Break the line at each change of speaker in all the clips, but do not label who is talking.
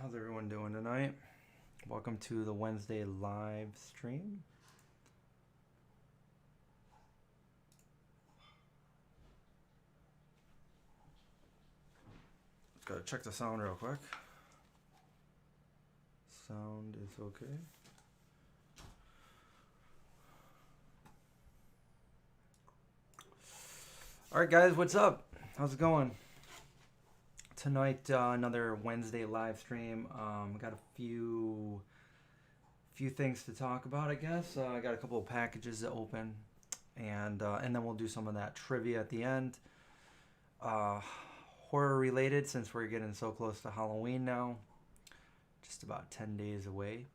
How's everyone doing tonight? Welcome to the Wednesday live stream. Gotta check the sound real quick. Sound is okay. All right, guys, what's up? How's it going? Tonight, another Wednesday live stream. Got a few things to talk about, I guess. I got a couple of packages to open, and then we'll do some of that trivia at the end. Horror related, since we're getting so close to Halloween now. Just about 10 days away.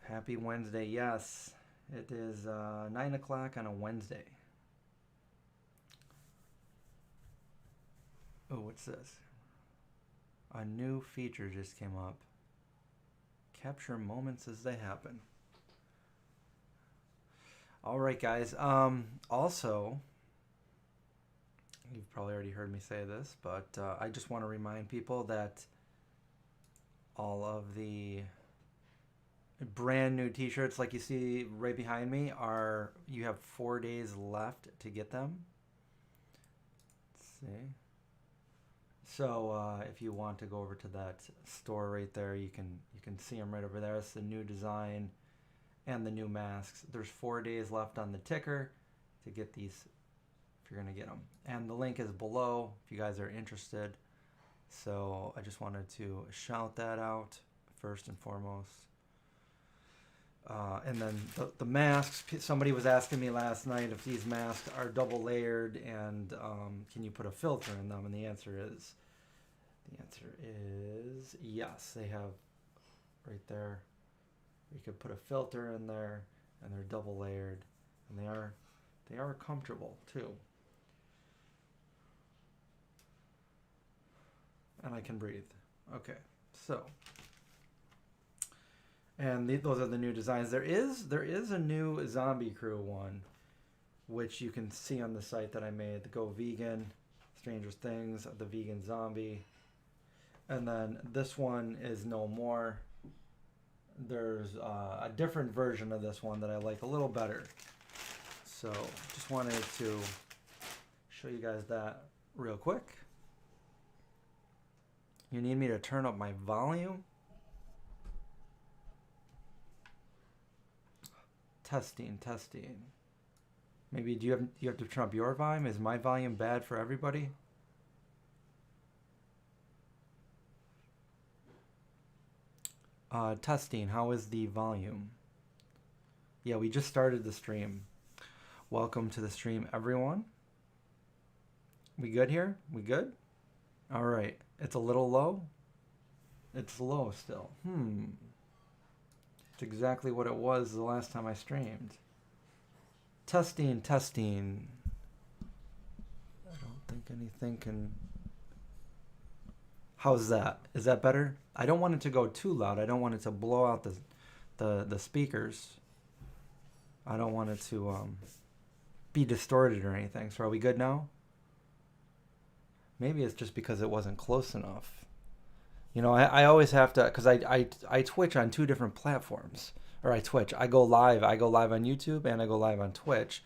Happy Wednesday, yes. It is 9 o'clock on a Wednesday. Oh, what's this? A new feature just came up. Capture moments as they happen. All right, guys. Also, you've probably already heard me say this, but I just want to remind people that all of the brand new t-shirts like you see right behind me you have 4 days left to get them. Let's see. So if you want to go over to that store right there, you can see them right over there. It's the new design and the new masks. There's 4 days left on the ticker to get these if you're going to get them. And the link is below if you guys are interested. So I just wanted to shout that out first and foremost. And then the masks, somebody was asking me last night if these masks are double layered and can you put a filter in them? And the answer is yes. They have right there. You could put a filter in there and they're double layered and they are comfortable too. And I can breathe. Okay, so. And those are the new designs. There is a new Zombie Crew one, which you can see on the site that I made. The Go Vegan, Stranger Things, the Vegan Zombie. And then this one is no more. There's a different version of this one that I like a little better. So just wanted to show you guys that real quick. You need me to turn up my volume? Testing. Maybe do you have to turn up your volume? Is my volume bad for everybody? Testing. How is the volume? Yeah, we just started the stream. Welcome to the stream, everyone. We good here? We good? All right. It's a little low. It's low still. It's exactly what it was the last time I streamed. Testing. I don't think anything can... How's that? Is that better? I don't want it to go too loud. I don't want it to blow out the speakers. I don't want it to be distorted or anything. So are we good now? Maybe it's just because it wasn't close enough. You know, I always have to, because I Twitch on 2 different platforms. Or I go live. I go live on YouTube and I go live on Twitch.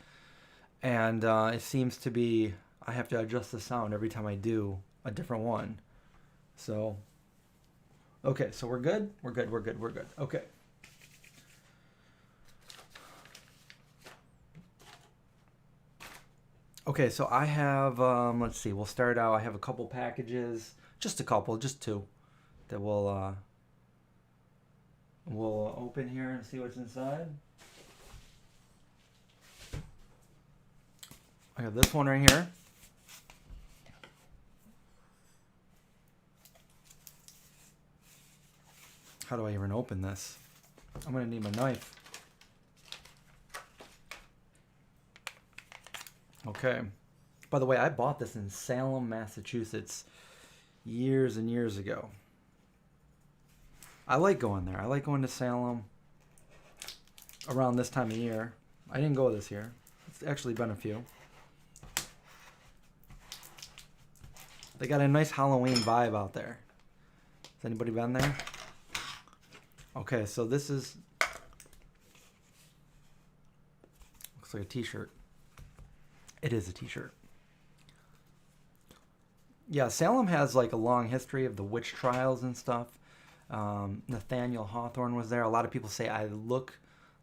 And it seems to be, I have to adjust the sound every time I do a different one. So, okay, so we're good? We're good. Okay. Okay, so I have, let's see, we'll start out. I have a couple packages, just 2, that we'll open here and see what's inside. I have this one right here. How do I even open this? I'm going to need my knife. Okay. By the way, I bought this in Salem, Massachusetts years and years ago. I like going there. I like going to Salem around this time of year. I didn't go this year. It's actually been a few. They got a nice Halloween vibe out there. Has anybody been there? Okay, so this is... looks like a t-shirt. It is a t-shirt. Yeah, Salem has like a long history of the witch trials and stuff. Nathaniel Hawthorne was there. A lot of people say I look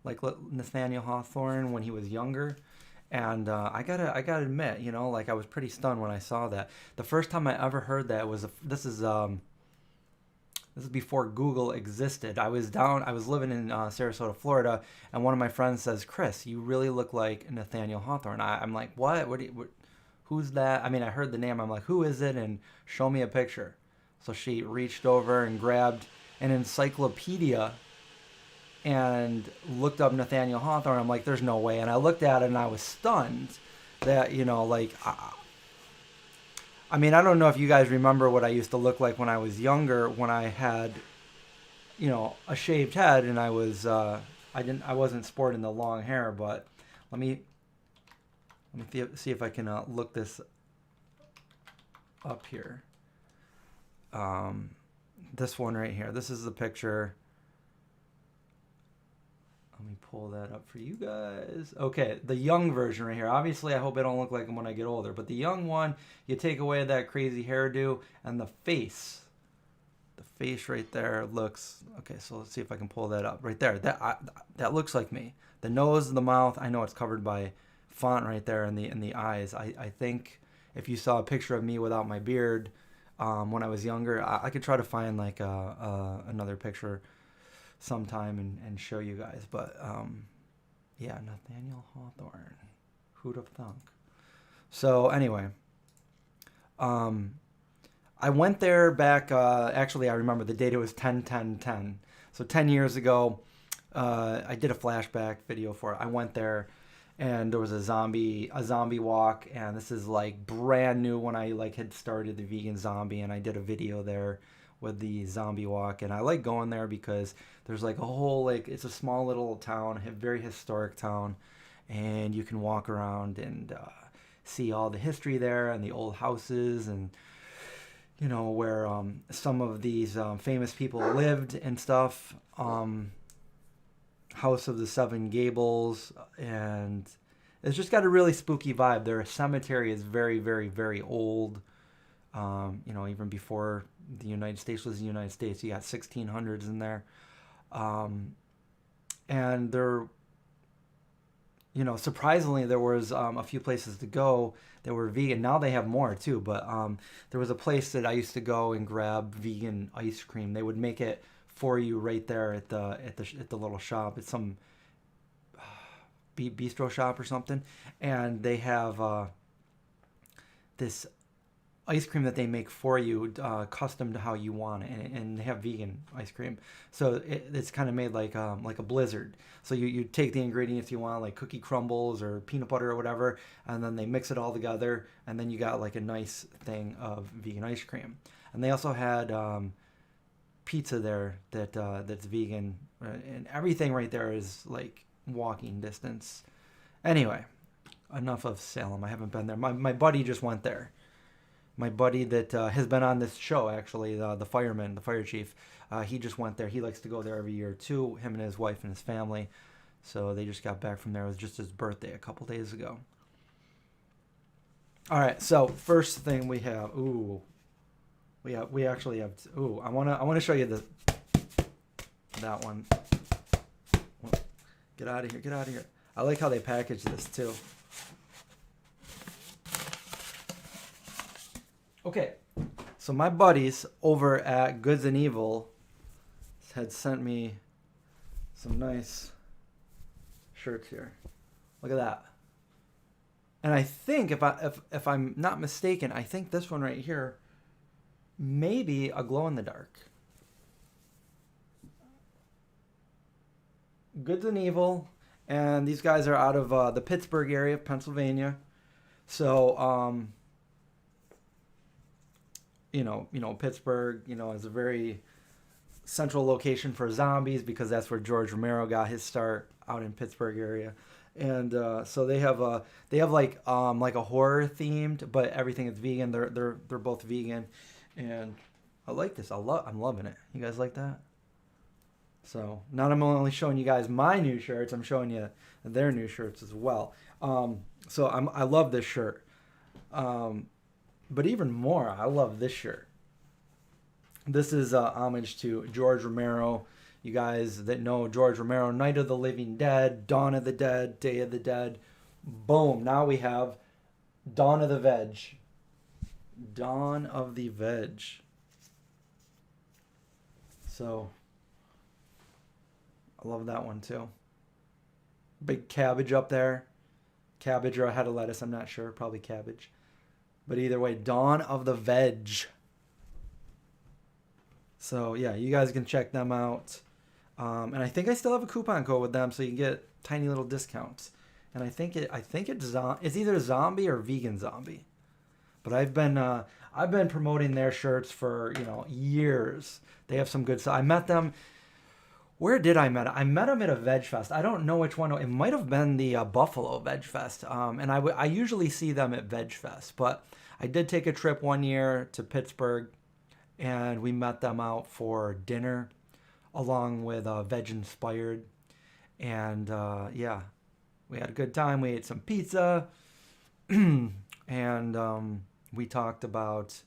like Nathaniel Hawthorne when he was younger. And I gotta admit, you know, like I was pretty stunned when I saw that. The first time I ever heard that was this is before Google existed. I was living in Sarasota, Florida, and one of my friends says, "Chris, you really look like Nathaniel Hawthorne." I'm like, "What? Who's that?" I mean, I heard the name. I'm like, "Who is it?" And show me a picture. So she reached over and grabbed an encyclopedia and looked up Nathaniel Hawthorne. I'm like, there's no way. And I looked at it and I was stunned that, you know, like, I mean, I don't know if you guys remember what I used to look like when I was younger, when I had, you know, a shaved head and I wasn't sporting the long hair, but let me see if I can look this up here. This one right here. This is the picture. Let me pull that up for you guys. Okay, the young version right here. Obviously, I hope I don't look like him when I get older, but the young one, you take away that crazy hairdo and the face. The face right there looks... okay, so let's see if I can pull that up. Right there. That looks like me. The nose, the mouth, I know it's covered by font right there in the eyes. I think if you saw a picture of me without my beard when I was younger, I could try to find like another picture sometime and show you guys. But yeah, Nathaniel Hawthorne. Who'd have thunk? So anyway, I went there back, actually I remember the date, it was 10/10/10. So 10 years ago, I did a flashback video for it. I went there and there was a zombie walk, and this is like brand new when I like had started the vegan zombie, and I did a video there with the zombie walk. And I like going there because there's like a whole, like, it's a small little town, a very historic town, and you can walk around and see all the history there and the old houses, and you know where some of these famous people lived and stuff. House of the Seven Gables, and it's just got a really spooky vibe. Their cemetery is very, very, very old. You know, even before the United States was the United States, you got 1600s in there. And there, you know, surprisingly, there was a few places to go that were vegan. Now they have more too, but there was a place that I used to go and grab vegan ice cream. They would make it for you right there at the little shop. It's some bistro shop or something, and they have this ice cream that they make for you, custom to how you want it, and they have vegan ice cream. So it's kind of made like a blizzard. So you take the ingredients you want, like cookie crumbles or peanut butter or whatever, and then they mix it all together, and then you got like a nice thing of vegan ice cream. And they also had pizza there that's vegan, and everything right there is like walking distance. Anyway, enough of Salem. I haven't been there. My buddy just went there. My buddy that has been on this show, actually, the fireman, the fire chief, he just went there. He likes to go there every year too, him and his wife and his family. So they just got back from there. It was just his birthday a couple days ago. All right, so first thing we have, we actually have, I want to show you that one. Get out of here. I like how they package this too. Okay, so my buddies over at Goods and Evil had sent me some nice shirts here. Look at that. And I think if I'm not mistaken, I think this one right here may be a glow in the dark. Goods and Evil, and these guys are out of the Pittsburgh area of Pennsylvania. So you know, Pittsburgh, you know, is a very central location for zombies because that's where George Romero got his start, out in Pittsburgh area. And so they have like a horror themed, but everything is vegan. They're both vegan, and I like this. I'm loving it. You guys like that? So not I'm only showing you guys my new shirts, I'm showing you their new shirts as well. So I love this shirt. But even more, I love this shirt. This is homage to George Romero. You guys that know George Romero, Night of the Living Dead, Dawn of the Dead, Day of the Dead. Boom. Now we have Dawn of the Veg. Dawn of the Veg. So I love that one too. Big cabbage up there. Cabbage or a head of lettuce, I'm not sure. Probably cabbage. But either way, Dawn of the Veg. So yeah, you guys can check them out. And I think I still have a coupon code with them, so you can get tiny little discounts. And I think it's either zombie or vegan zombie. But I've been promoting their shirts for years. They have some good stuff. I met them. Where did I met? I met them at a Veg Fest. I don't know which one. It might have been the Buffalo Veg Fest. And I usually see them at Veg Fest, but I did take a trip one year to Pittsburgh, and we met them out for dinner, along with Veg Inspired, and yeah, we had a good time. We ate some pizza, and we talked about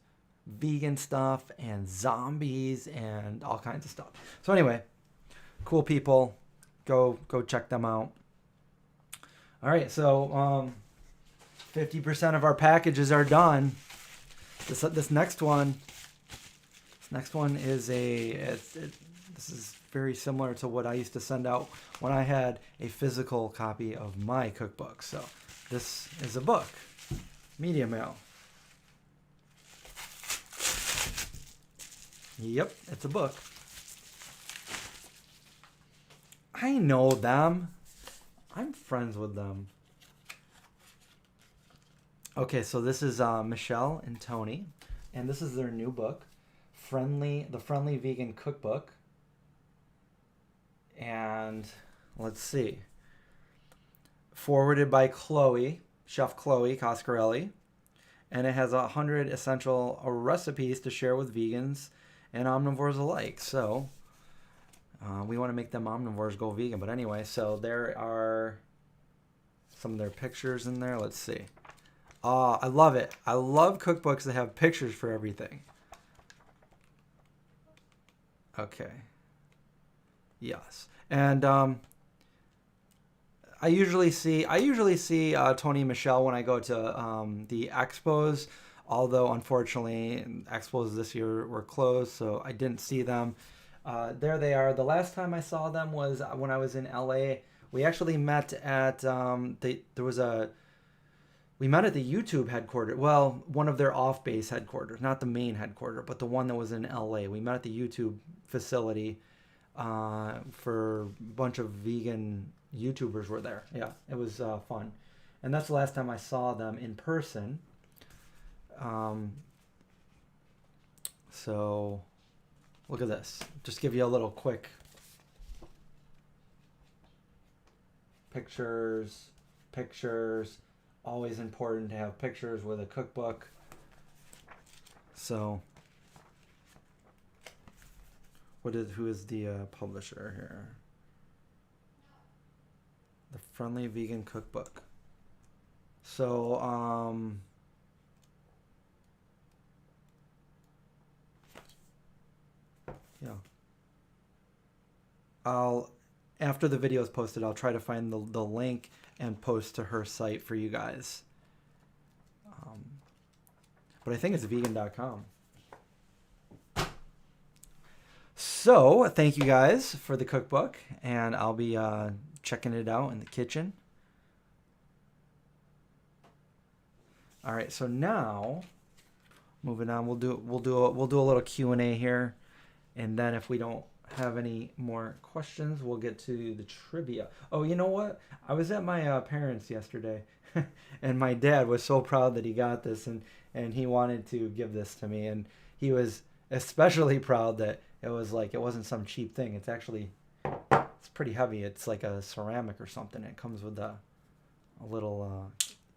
vegan stuff and zombies and all kinds of stuff. So anyway. Cool people, go check them out. All right, so 50% of our packages are done. This next one is this is very similar to what I used to send out when I had a physical copy of my cookbook. So this is a book, media mail. Yep, it's a book. I know them. I'm friends with them. Okay, so this is Michelle and Tony, and this is their new book, The Friendly Vegan Cookbook. And let's see. Forwarded by Chef Chloe Coscarelli, and it has 100 essential recipes to share with vegans and omnivores alike. So we want to make them omnivores go vegan. But anyway, so there are some of their pictures in there. Let's see. I love it. I love cookbooks that have pictures for everything. Okay. Yes. And I usually see Tony and Michelle when I go to the expos. Although unfortunately, expos this year were closed, so I didn't see them. There they are. The last time I saw them was when I was in LA. We actually met at we met at the YouTube headquarters. Well, one of their off-base headquarters, not the main headquarters, but the one that was in LA. We met at the YouTube facility for a bunch of vegan YouTubers were there. Yeah, it was fun. And that's the last time I saw them in person. So look at this. Just give you a little quick pictures. Always important to have pictures with a cookbook. So who is the publisher here? The Friendly Vegan Cookbook. So yeah. After the video is posted, I'll try to find the link and post to her site for you guys. But I think it's vegan.com. So thank you guys for the cookbook, and I'll be checking it out in the kitchen. All right, so now moving on, we'll do a little Q&A here, and then if we don't have any more questions, we'll get to the trivia. Oh, you know what? I was at my parents yesterday, and my dad was so proud that he got this, and he wanted to give this to me, and he was especially proud that it wasn't some cheap thing. It's pretty heavy. It's like a ceramic or something. It comes with a little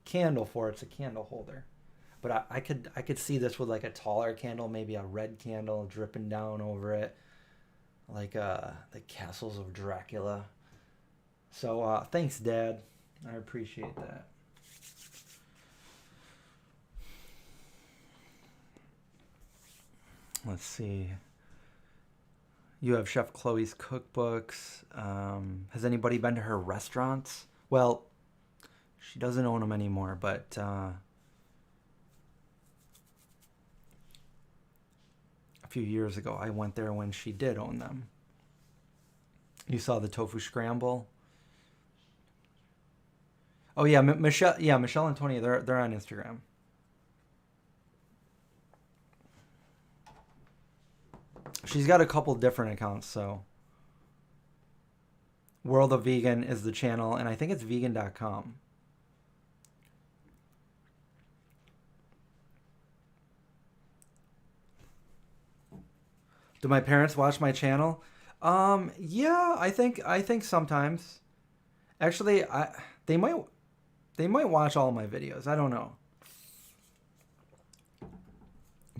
candle for it. It's a candle holder. But I could see this with like a taller candle, maybe a red candle dripping down over it, like the castles of Dracula. So thanks, Dad. I appreciate that. Let's see. You have Chef Chloe's cookbooks. Has anybody been to her restaurants? Well, she doesn't own them anymore, but a few years ago I went there when she did own them. You saw the tofu scramble. Oh yeah, Michelle. Yeah, Michelle and Tony. They're on Instagram. She's got a couple different accounts. So World of Vegan is the channel, and I think it's vegan.com. Do my parents watch my channel? Yeah, I think sometimes. Actually, they might watch all my videos. I don't know.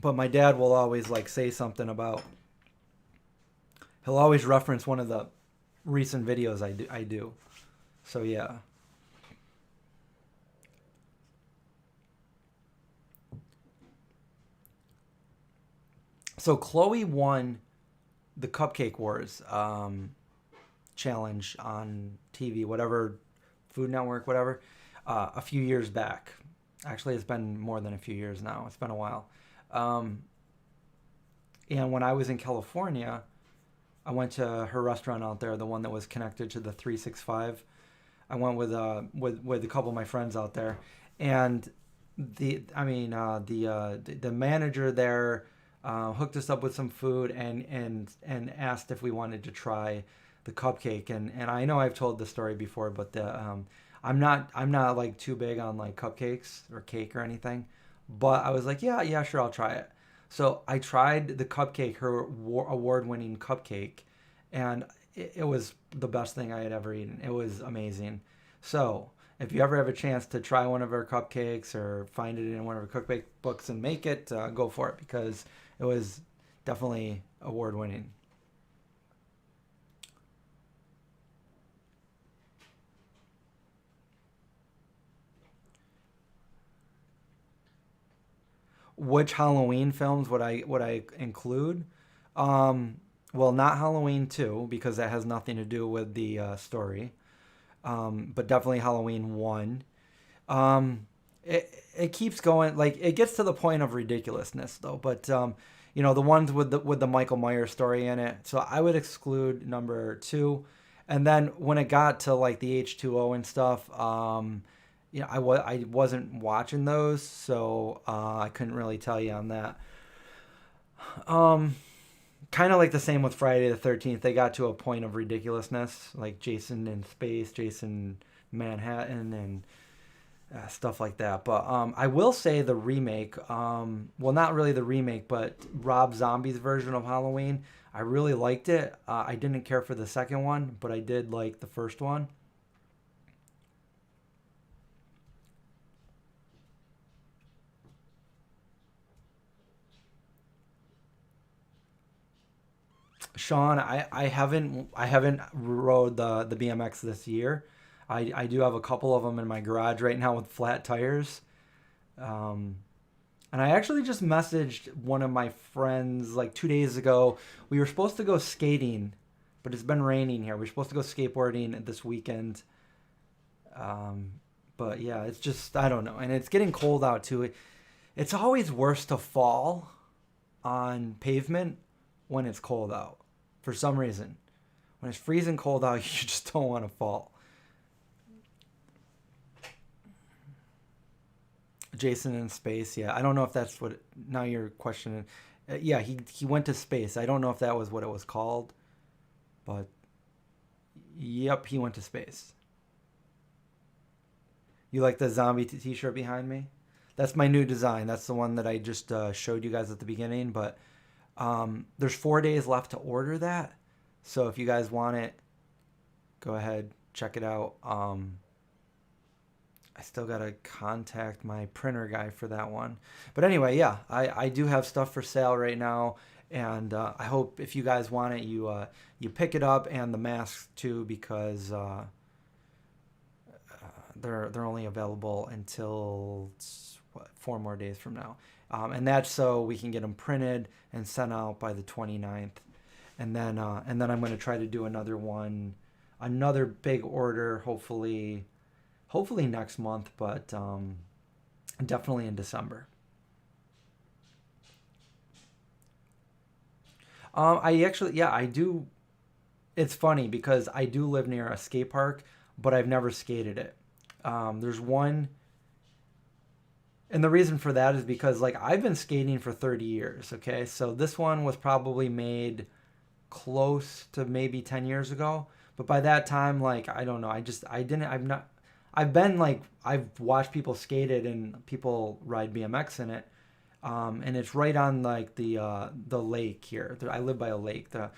But my dad will always like say something about. He'll always reference one of the recent videos I do. So yeah. So Chloe won the Cupcake Wars challenge on TV, whatever, Food Network, whatever, a few years back. Actually, it's been more than a few years now. It's been a while. And when I was in California, I went to her restaurant out there, the one that was connected to the 365. I went with a couple of my friends out there, and the manager there hooked us up with some food and asked if we wanted to try the cupcake. And I know I've told this story before, but I'm not like too big on like cupcakes or cake or anything. But I was like, yeah, sure, I'll try it. So I tried the cupcake, her award-winning cupcake, and it was the best thing I had ever eaten. It was amazing. So if you ever have a chance to try one of her cupcakes or find it in one of her cookbook books and make it, go for it, because it was definitely award-winning. Which Halloween films would I include? Well, not Halloween 2, because that has nothing to do with the story. But definitely Halloween 1. It keeps going, like it gets to the point of ridiculousness though. But the ones with the Michael Myers story in it. So I would exclude number 2. And then when it got to like the H2O and stuff, I wasn't watching those, so I couldn't really tell you on that. Kind of like the same with Friday the 13th. They got to a point of ridiculousness, like Jason in Space, Jason Manhattan, and stuff like that. But I will say the remake, well, not really the remake, but Rob Zombie's version of Halloween, I really liked it. I didn't care for the second one, but I did like the first one. Sean, I haven't rode the BMX this year. I do have a couple of them in my garage right now with flat tires. And I actually just messaged one of my friends like 2 days ago. We were supposed to go skating, but it's been raining here. We're supposed to go skateboarding this weekend. But yeah, it's just, I don't know. And it's getting cold out too. It's always worse to fall on pavement when it's cold out for some reason. When it's freezing cold out, you just don't want to fall. Jason in Space, yeah. I don't know if that's what, now you're questioning. Yeah, he went to space. I don't know if that was what it was called, but yep, he went to space. You like the zombie t-shirt behind me? That's my new design. That's the one that I just showed you guys at the beginning, but there's 4 days left to order that. So if you guys want it, go ahead, check it out. I still got to contact my printer guy for that one. But anyway, yeah, I do have stuff for sale right now. And I hope if you guys want it, you pick it up, and the masks too, because they're only available until 4 more days from now. And that's so we can get them printed and sent out by the 29th. And then I'm going to try to do another big order, hopefully next month, but definitely in December. I do. It's funny because I do live near a skate park, but I've never skated it. There's one, and the reason for that is because like I've been skating for 30 years. Okay, so this one was probably made close to maybe 10 years ago, but by that time, like I don't know, I've watched people skate it and people ride BMX in it. And it's right on like the lake here. I live by a lake, the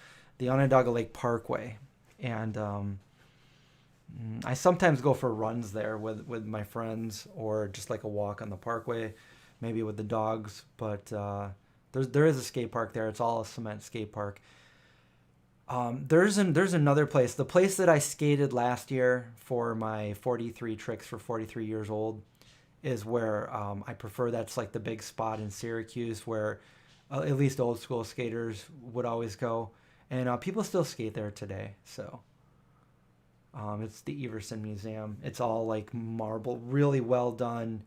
Onondaga Lake Parkway, and I sometimes go for runs there with my friends, or just like a walk on the parkway, maybe with the dogs. But there is a skate park there. It's all a cement skate park. There's another place. The place that I skated last year for my 43 tricks for 43 years old is where I prefer. That's like the big spot in Syracuse where at least old school skaters would always go. And people still skate there today. So it's the Everson Museum. It's all like marble, really well done,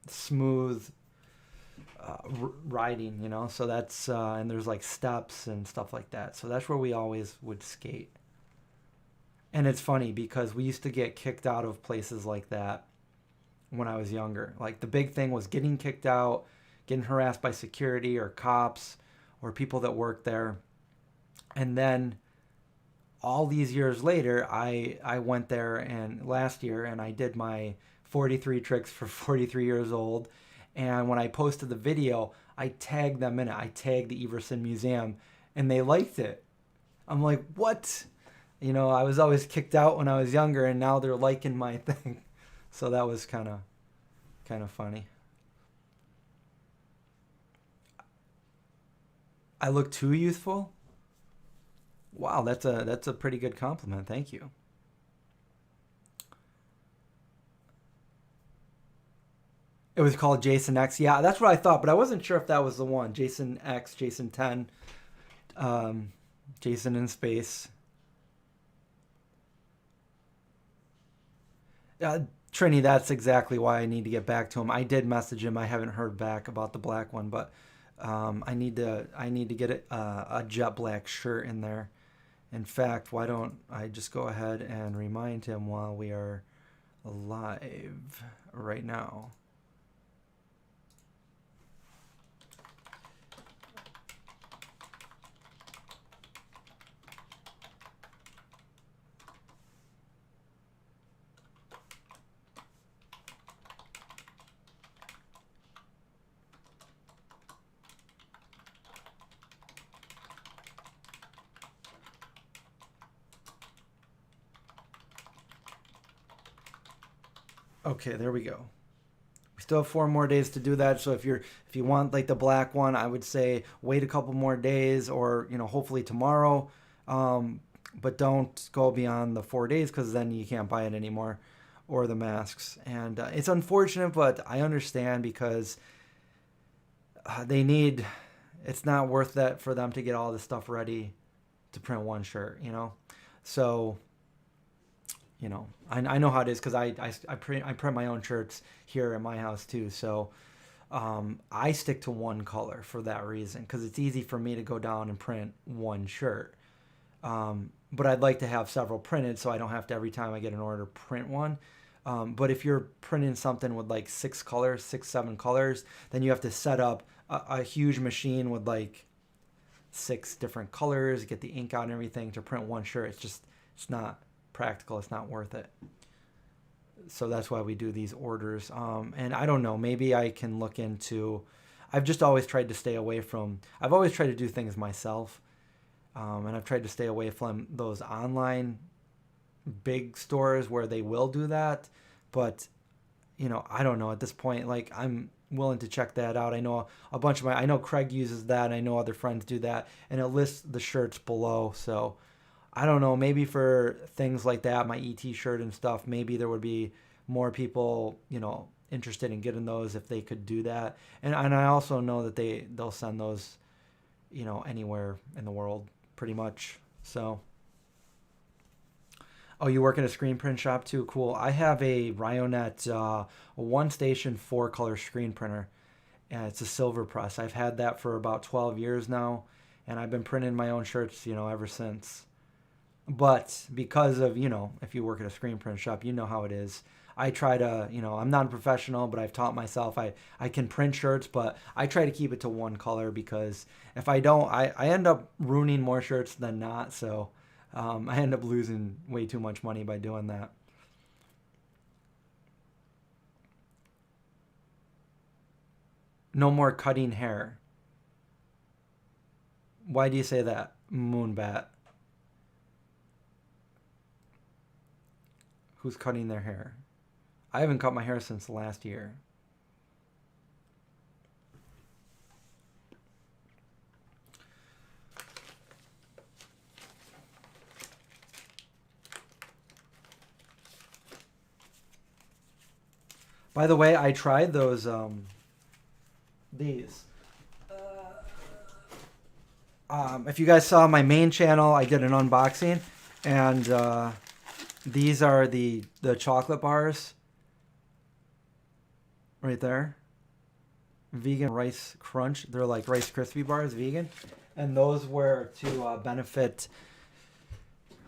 smooth riding, you know. So that's, and there's like steps and stuff like that. So that's where we always would skate. And it's funny because we used to get kicked out of places like that when I was younger. Like the big thing was getting kicked out, getting harassed by security or cops or people that worked there. And then all these years later, I went there and last year and I did my 43 tricks for 43 years old. And when I posted the video, I tagged them in it. I tagged the Everson Museum and they liked it. I'm like, what? You know, I was always kicked out when I was younger and now they're liking my thing. So that was kind of funny. I look too youthful? Wow, that's a pretty good compliment. Thank you. It was called Jason X. Yeah, that's what I thought, but I wasn't sure if that was the one. Jason X, Jason 10, Jason in space. Trini, that's exactly why I need to get back to him. I did message him. I haven't heard back about the black one, but I need to get a jet black shirt in there. In fact, why don't I just go ahead and remind him while we are live right now. Okay, there we go. We still have 4 more days to do that. So if you want like the black one, I would say wait a couple more days, or hopefully tomorrow. But don't go beyond the 4 days because then you can't buy it anymore, or the masks. And it's unfortunate, but I understand because it's not worth that for them to get all this stuff ready to print one shirt, So. I know how it is because I print my own shirts here at my house too. So I stick to one color for that reason because it's easy for me to go down and print one shirt. But I'd like to have several printed so I don't have to every time I get an order print one. But if you're printing something with like 6 colors, 7 colors, then you have to set up a huge machine with like 6 different colors, get the ink out and everything to print one shirt. It's not practical. It's not worth it. So that's why we do these orders. And I don't know, maybe I can look into, I've just always tried to stay away from, I've always tried to do things myself. And I've tried to stay away from those online big stores where they will do that. But, I don't know at this point. Like, I'm willing to check that out. I know a bunch of I know Craig uses that. And I know other friends do that. And it lists the shirts below. So I don't know. Maybe for things like that, my ET shirt and stuff, maybe there would be more people, interested in getting those if they could do that. And I also know that they'll send those, anywhere in the world pretty much. So, oh, you work in a screen print shop too? Cool. I have a Ryonet a 1-station 4-color screen printer, and it's a silver press. I've had that for about 12 years now, and I've been printing my own shirts, ever since. But because of, if you work at a screen print shop, you know how it is. I try to, I'm not a professional, but I've taught myself I can print shirts, but I try to keep it to one color, because if I don't, I end up ruining more shirts than not. So I end up losing way too much money by doing that. No more cutting hair. Why do you say that, Moonbat? Who's cutting their hair? I haven't cut my hair since last year. By the way, I tried those, these. If you guys saw my main channel, I did an unboxing, and these are the chocolate bars. Right there. Vegan Rice Crunch. They're like Rice Krispie bars, vegan. And those were to benefit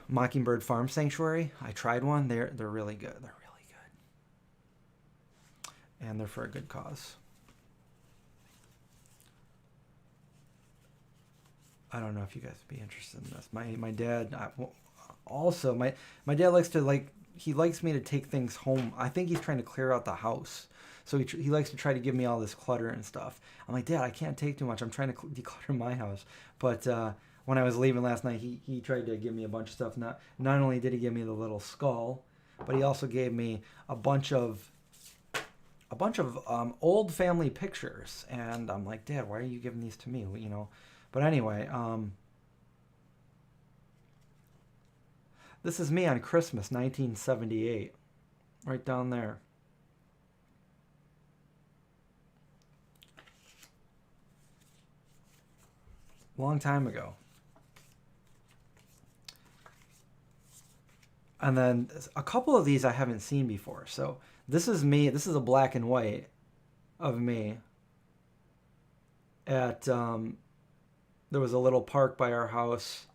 Mockingbird Farm Sanctuary. I tried one. They're really good. They're really good. And they're for a good cause. I don't know if you guys would be interested in this. My dad also my dad likes to he likes me to take things home. I think he's trying to clear out the house. So he likes to try to give me all this clutter and stuff. I'm like, Dad, I can't take too much. I'm trying to declutter my house. But when I was leaving last night, he tried to give me a bunch of stuff. Not only did he give me the little skull, but he also gave me a bunch of old family pictures. And I'm like, Dad, why are you giving these to me? But anyway, this is me on Christmas, 1978, right down there. Long time ago. And then a couple of these I haven't seen before. So this is me. This is a black and white of me at, there was a little park by our house.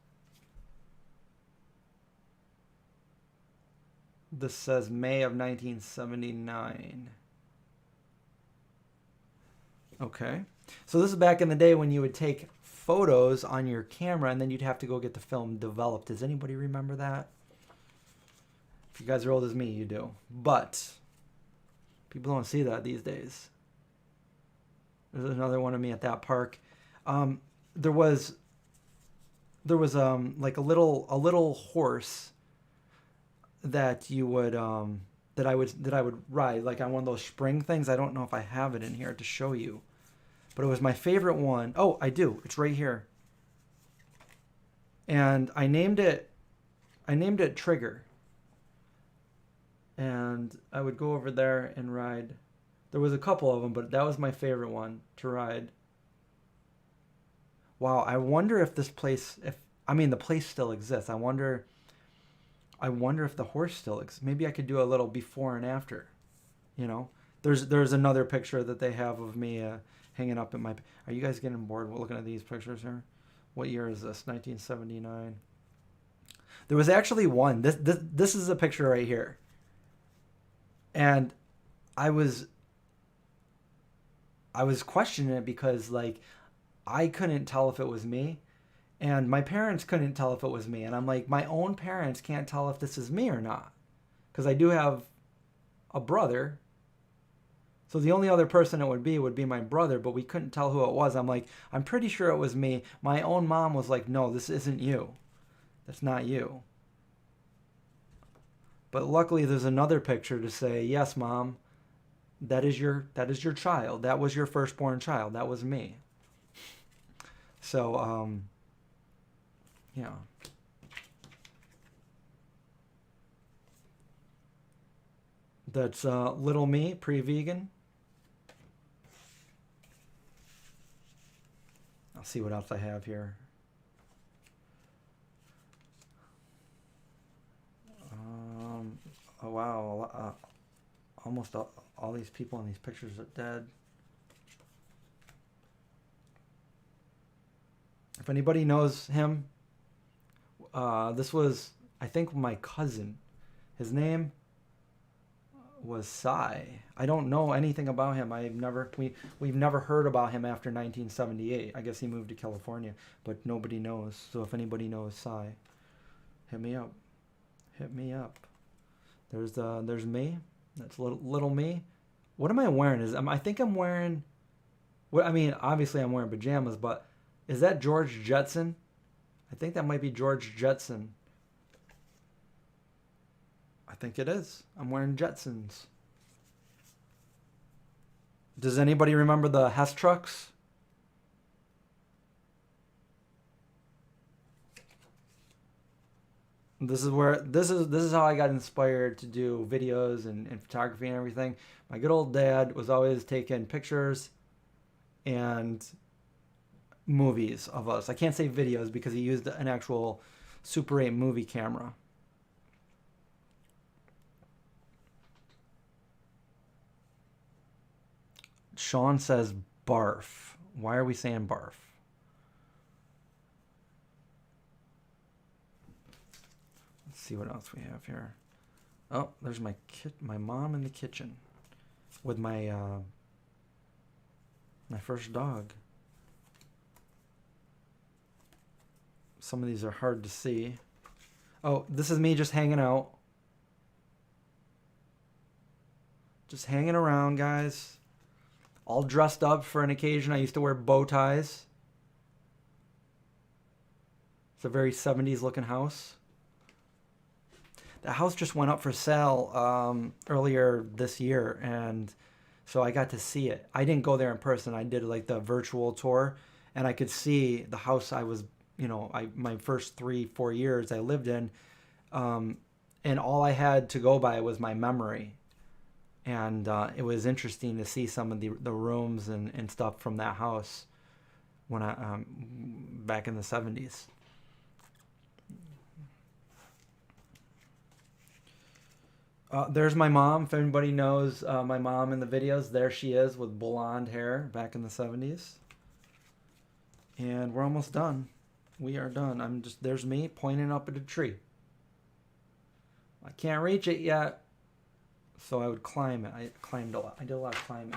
This says May of 1979. Okay. So this is back in the day when you would take photos on your camera and then you'd have to go get the film developed. Does anybody remember that? If you guys are old as me, you do. But people don't see that these days. There's another one of me at that park. There was like a little horse that you would that I would ride, like on one of those spring things. I don't know if I have it in here to show you, but it was my favorite one. Oh, I do. It's right here. And I named it Trigger. And I would go over there and ride. There was a couple of them, but that was my favorite one to ride. Wow, I wonder if this place, the place still exists. I wonder if the horse still exists. Maybe I could do a little before and after. There's another picture that they have of me hanging up in my. Are you guys getting bored looking at these pictures here? What year is this? 1979. There was actually one. This is a picture right here. And I was questioning it because I couldn't tell if it was me, and my parents couldn't tell if it was me. And I'm like, my own parents can't tell if this is me or not, because I do have a brother. So the only other person it would be my brother, but we couldn't tell who it was. I'm like, I'm pretty sure it was me. My own mom was like, no, this isn't you. That's not you. But luckily, there's another picture to say, yes, Mom, that is your child. That was your firstborn child. That was me. So, yeah. That's little me, pre-vegan. I'll see what else I have here. Oh wow, almost all these people in these pictures are dead. If anybody knows him, this was, I think, my cousin. His name was Sai. I don't know anything about him. We've never heard about him after 1978. I guess he moved to California, but nobody knows. So if anybody knows Sai, hit me up. Hit me up. There's me. That's little me. What am I wearing? I think I'm wearing. I mean, obviously I'm wearing pajamas, but is that George Jetson? I think that might be George Jetson. I think it is. I'm wearing Jetsons. Does anybody remember the Hess trucks? This is how I got inspired to do videos and photography and everything. My good old dad was always taking pictures and movies of us. I can't say videos because he used an actual Super 8 movie camera. Sean says barf. Why are we saying barf? Let's see what else we have here. Oh, there's my mom in the kitchen with my my first dog. Some of these are hard to see. Oh, this is me just hanging out. Just hanging around, guys. All dressed up for an occasion. I used to wear bow ties. It's a very 70s looking house. The house just went up for sale earlier this year, and so I got to see it. I didn't go there in person. I did like the virtual tour, and I could see the house I was, my first 3-4 years I lived in, and all I had to go by was my memory. And it was interesting to see some of the rooms and stuff from that house when I back in the 70s. There's my mom. If anybody knows my mom in the videos, there she is with blonde hair back in the 70s. And we're almost done. We are done. There's me pointing up at a tree. I can't reach it yet. So I would climb it. I climbed a lot. I did a lot of climbing.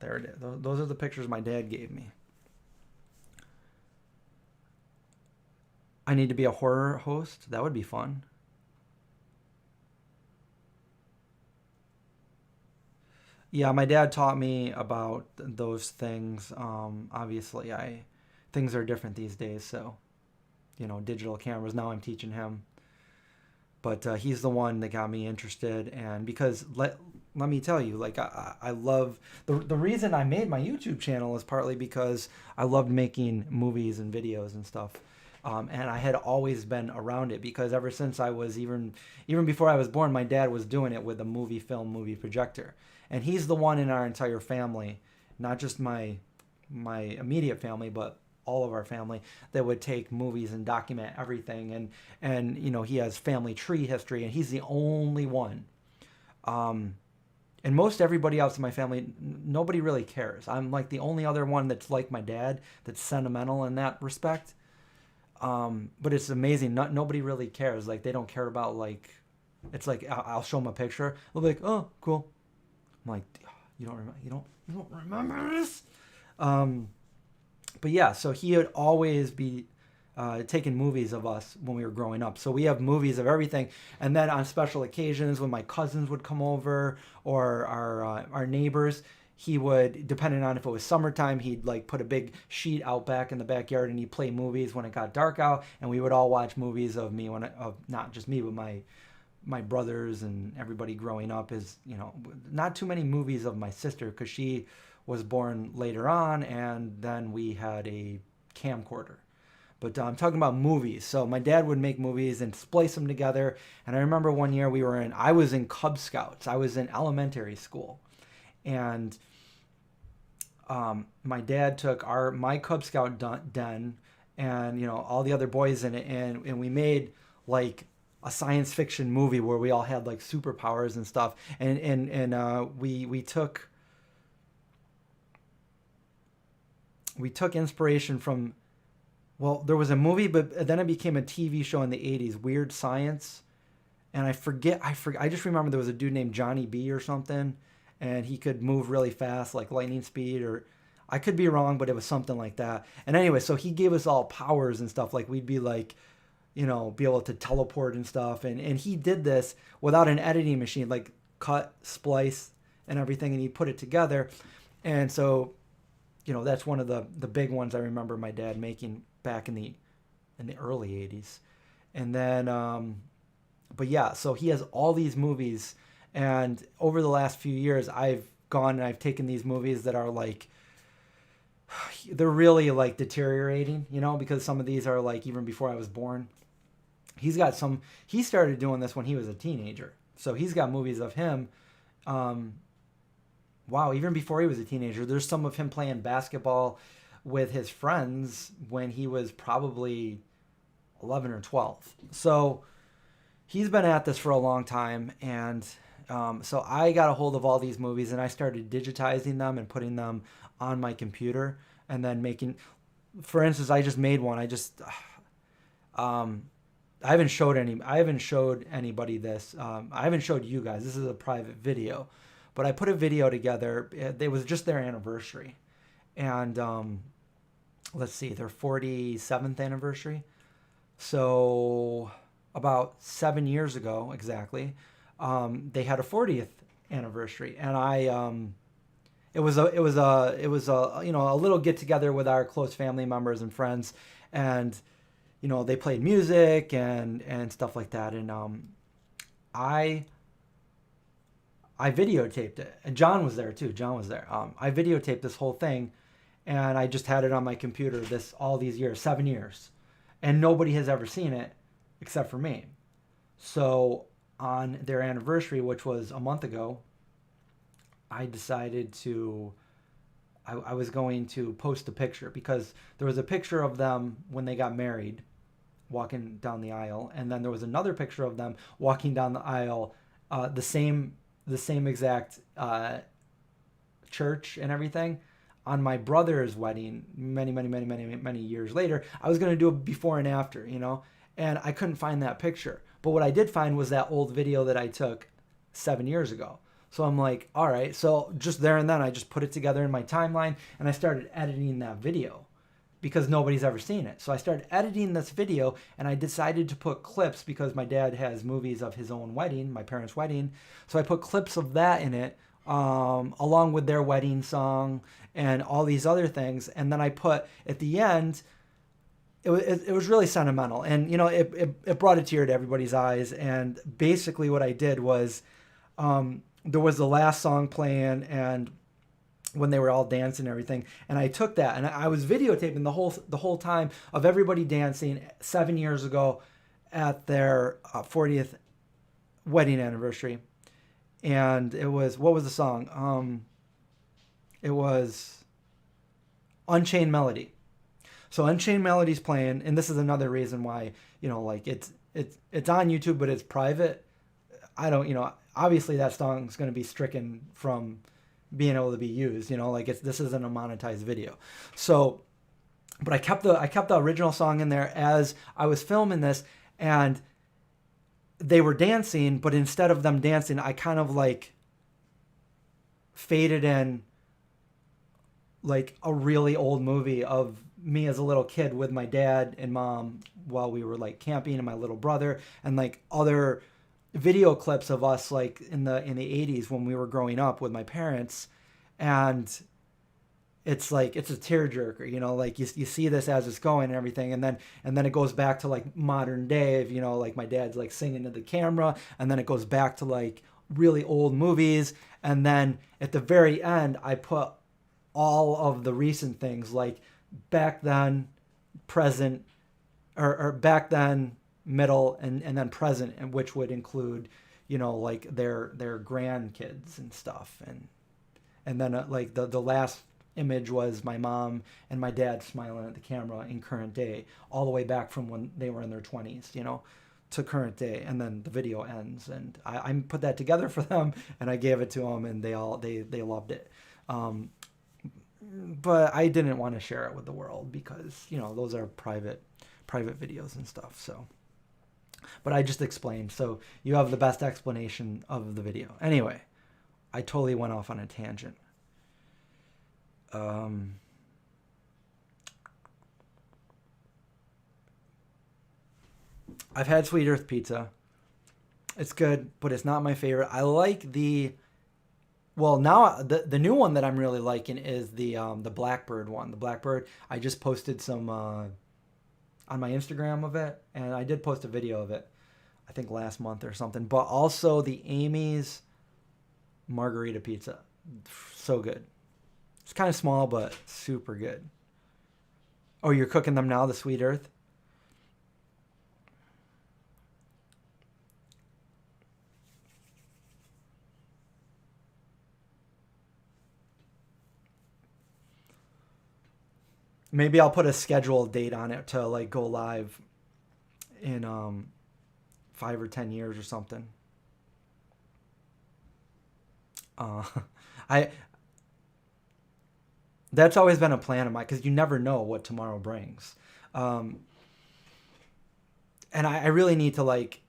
There it is. Those are the pictures my dad gave me. I need to be a horror host. That would be fun. Yeah, my dad taught me about those things. Obviously, things are different these days. So, digital cameras. Now I'm teaching him. But he's the one that got me interested, and because let me tell you, like I love the reason I made my YouTube channel is partly because I loved making movies and videos and stuff, and I had always been around it because ever since I was even before I was born, my dad was doing it with a movie projector, and he's the one in our entire family, not just my immediate family, but all of our family that would take movies and document everything, and he has family tree history, and he's the only one, and most everybody else in my family, nobody really cares. I'm like the only other one that's like my dad, that's sentimental in that respect, but it's amazing. Nobody really cares. Like they don't care about, like, it's like I'll show them a picture, they'll be like, oh cool. I'm like, you don't remember this. But yeah, so he would always be taking movies of us when we were growing up. So we have movies of everything. And then on special occasions when my cousins would come over or our neighbors, he would, depending on if it was summertime, he'd like put a big sheet out back in the backyard and he'd play movies when it got dark out. And we would all watch movies of me, not just me, but my brothers and everybody growing up is, you know, not too many movies of my sister because she was born later on, and then we had a camcorder. But I'm talking about movies. So my dad would make movies and splice them together. And I remember one year I was in Cub Scouts. I was in elementary school. And my dad took my Cub Scout den and, you know, all the other boys in it. And we made like a science fiction movie where we all had like superpowers and stuff. And we took inspiration from, well, there was a movie, but then it became a TV show in the 80s, Weird Science. And I forget. I just remember there was a dude named Johnny B or something, and he could move really fast, like lightning speed, or I could be wrong, but it was something like that. And anyway, so he gave us all powers and stuff. Like we'd be like, you know, be able to teleport and stuff. And he did this without an editing machine, like cut, splice, and everything, and he put it together. And so, you know, that's one of the big ones I remember my dad making back in the early 80s. And then, but yeah, so he has all these movies. And over the last few years, I've gone and I've taken these movies that are like, they're really like deteriorating, you know, because some of these are like even before I was born. He started doing this when he was a teenager. So he's got movies of him. Wow, even before he was a teenager, there's some of him playing basketball with his friends when he was probably 11 or 12. So he's been at this for a long time. And so I got a hold of all these movies and I started digitizing them and putting them on my computer and then making, for instance, I just made one. I haven't showed anybody this. I haven't showed you guys. This is a private video. But I put a video together. It was just their anniversary. And let's see, their 47th anniversary. So about 7 years ago, exactly, they had a 40th anniversary. And it was a you know, a little get together with our close family members and friends. And, you know, they played music and stuff like that. And I videotaped it, and John was there too. John was there. I videotaped this whole thing, and I just had it on my computer all these years, 7 years, and nobody has ever seen it except for me. So on their anniversary, which was a month ago, I decided I was going to post a picture because there was a picture of them when they got married, walking down the aisle, and then there was another picture of them walking down the aisle, the same exact church and everything, on my brother's wedding many years later. I was going to do a before and after, you know, and I couldn't find that picture. But what I did find was that old video that I took 7 years ago. So I'm like, all right. So just there and then I just put it together in my timeline and I started editing that video because nobody's ever seen it. So I started editing this video and I decided to put clips because my dad has movies of his own wedding, my parents' wedding. So I put clips of that in it, along with their wedding song and all these other things. And then I put at the end, it was really sentimental. And, you know, it brought a tear to everybody's eyes. And basically what I did was, there was the last song playing and when they were all dancing and everything. And I took that and I was videotaping the whole time of everybody dancing 7 years ago at their 40th wedding anniversary. And it was, what was the song? It was Unchained Melody. So Unchained Melody's playing, and this is another reason why, you know, like it's on YouTube, but it's private. I don't, you know, obviously that song's going to be stricken from being able to be used, you know, like this isn't a monetized video. So, but I kept the original song in there as I was filming this, and they were dancing, but instead of them dancing, I kind of like faded in like a really old movie of me as a little kid with my dad and mom while we were like camping, and my little brother, and like other video clips of us like in the 80s when we were growing up with my parents. And it's like it's a tearjerker, you know, like you see this as it's going and everything, and then it goes back to like modern day, you know, like my dad's like singing to the camera, and then it goes back to like really old movies, and then at the very end I put all of the recent things, like back then, present, or back then, middle, and then present, and which would include, you know, like their grandkids and stuff, and then like the last image was my mom and my dad smiling at the camera in current day, all the way back from when they were in their 20s, you know, to current day, and then the video ends, and I put that together for them, and I gave it to them, and they loved it. But I didn't want to share it with the world because, you know, those are private videos and stuff. So, but I just explained, so you have the best explanation of the video. Anyway, I totally went off on a tangent. I've had Sweet Earth pizza. It's good, but it's not my favorite. I like now the new one that I'm really liking is the Blackbird one. The Blackbird, I just posted some on my Instagram of it, and I did post a video of it, I think last month or something. But also the Amy's margarita pizza, so good. It's kind of small, but super good. Oh, you're cooking them now, the Sweet Earth? Maybe I'll put a scheduled date on it to like go live in 5 or 10 years or something. I That's always been a plan of mine, because you never know what tomorrow brings. And I really need to like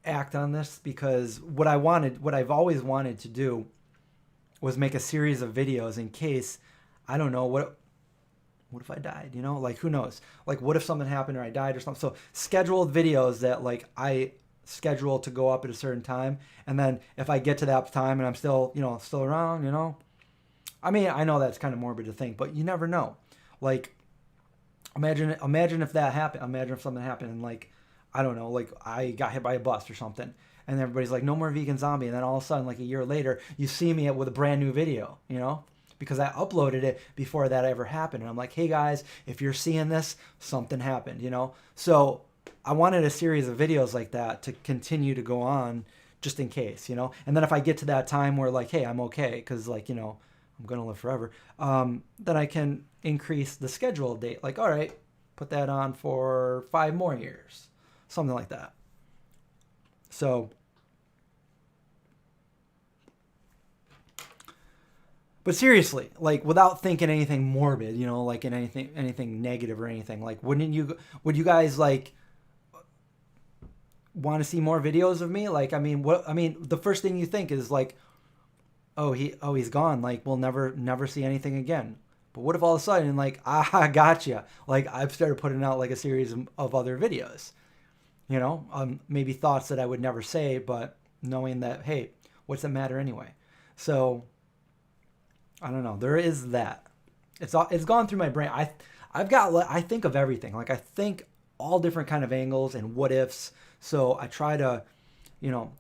act on this, because what I've always wanted to do was make a series of videos in case, I don't know, what if I died, you know, like who knows, like what if something happened or I died or something. So scheduled videos that like I schedule to go up at a certain time, and then if I get to that time and I'm still, you know, still around, you know, I mean, I know that's kind of morbid to think, but you never know. Like, imagine if that happened. Imagine if something happened and like, I don't know, like I got hit by a bus or something, and everybody's like, no more vegan zombie, and then all of a sudden, like a year later, you see me with a brand new video, you know, because I uploaded it before that ever happened, and I'm like, hey guys, if you're seeing this, something happened, you know. So I wanted a series of videos like that to continue to go on, just in case, you know. And then if I get to that time where like, hey, I'm okay, because like, you know, I'm going to live forever, then I can increase the scheduled date. Like, all right, put that on for 5 more years. Something like that. So, but seriously, like without thinking anything morbid, you know, like in anything negative or anything, like would you guys like want to see more videos of me? Like, I mean, the first thing you think is like, oh, he's gone. Like, we'll never see anything again. But what if all of a sudden, like, I gotcha. Like, I've started putting out like a series of other videos, you know, maybe thoughts that I would never say, but knowing that, hey, what's the matter anyway? So, I don't know. There is that. It's gone through my brain. I think of everything. Like, I think all different kind of angles and what ifs. So I try to, you know,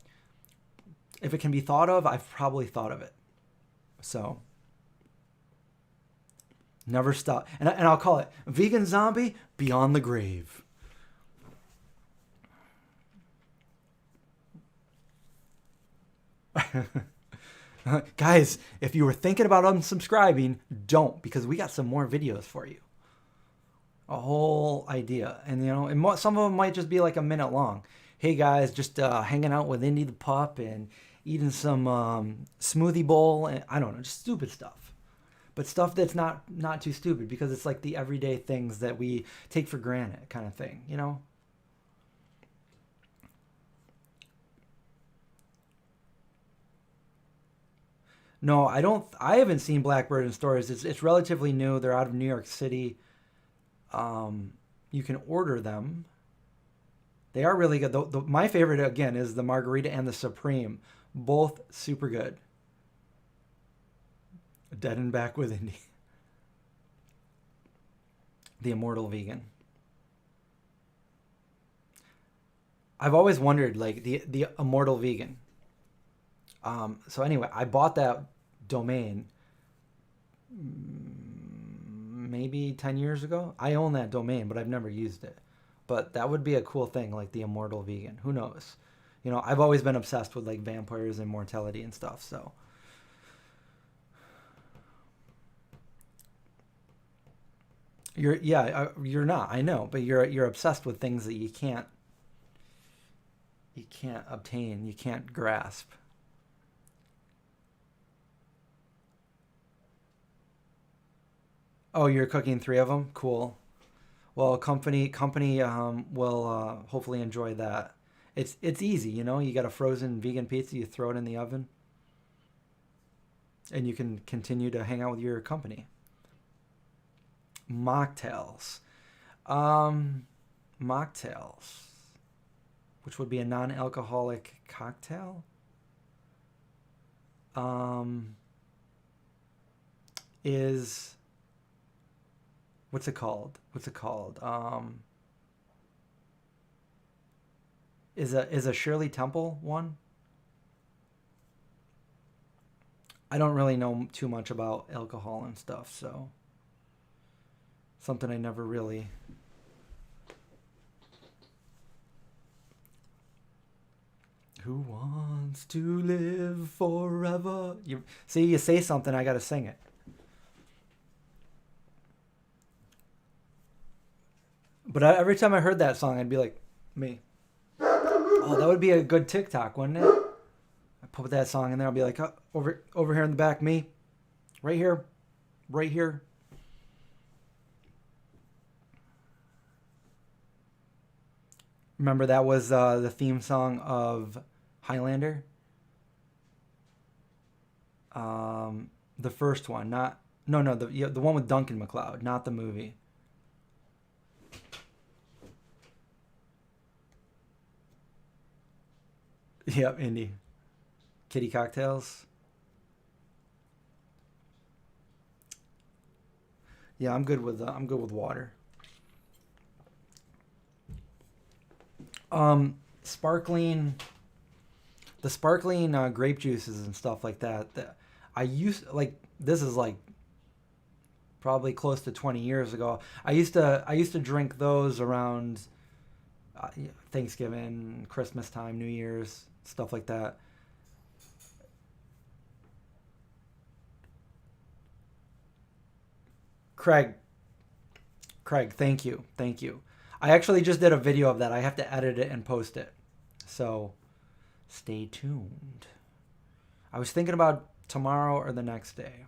if it can be thought of, I've probably thought of it. So never stop. And I'll call it Vegan Zombie Beyond the Grave. Guys, if you were thinking about unsubscribing, don't, because we got some more videos for you. A whole idea. And, you know, and some of them might just be like a minute long. Hey, guys, just hanging out with Indy the pup and eating some smoothie bowl. And I don't know, just stupid stuff. But stuff that's not too stupid, because it's like the everyday things that we take for granted kind of thing, you know? No, I haven't seen Blackbird in stores. It's relatively new. They're out of New York City. You can order them. They are really good. My favorite, again, is the Margarita and the Supreme. Both super good. Dead and back with Indy. The immortal vegan. I've always wondered, like, the immortal vegan. So anyway, I bought that domain maybe 10 years ago. I own that domain, but I've never used it. But that would be a cool thing, like the immortal vegan. Who knows? You know, I've always been obsessed with like vampires and mortality and stuff. So you're not. I know, but you're obsessed with things that you can't obtain, you can't grasp. Oh, you're cooking three of them? Cool. Well, company will hopefully enjoy that. It's easy, you know. You got a frozen vegan pizza, you throw it in the oven, and you can continue to hang out with your company. Mocktails, um, mocktails, which would be a non-alcoholic cocktail. Um, is what's it called? What's it called? Is a Shirley Temple one? I don't really know too much about alcohol and stuff, so something I never really. Who wants to live forever? You see, you say something, I gotta sing it. But every time I heard that song, I'd be like, me. Oh, that would be a good TikTok, wouldn't it? I put that song in there. I'll be like, oh, over here in the back, me, right here, right here. Remember that was the theme song of Highlander. The first one, not no no the yeah, the one with Duncan MacLeod, not the movie. Yep, Indy. Kitty cocktails. Yeah, I'm good with water. Sparkling the sparkling grape juices and stuff like that. That I used like this is like probably close to 20 years ago. I used to drink those around Thanksgiving, Christmas time, New Year's, stuff like that. Craig, Craig, thank you, thank you. I actually just did a video of that. I have to edit it and post it, so stay tuned. I was thinking about tomorrow or the next day.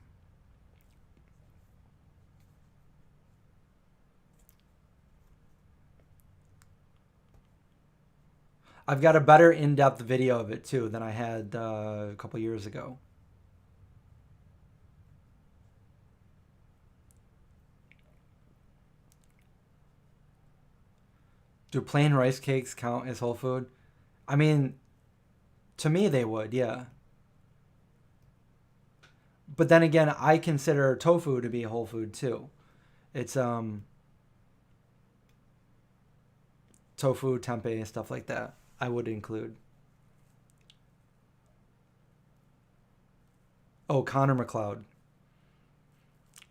I've got a better in-depth video of it too than I had a couple years ago. Do plain rice cakes count as whole food? I mean, to me they would, yeah. But then again, I consider tofu to be a whole food too. It's tofu, tempeh, stuff like that. I would include. Oh, Connor McLeod.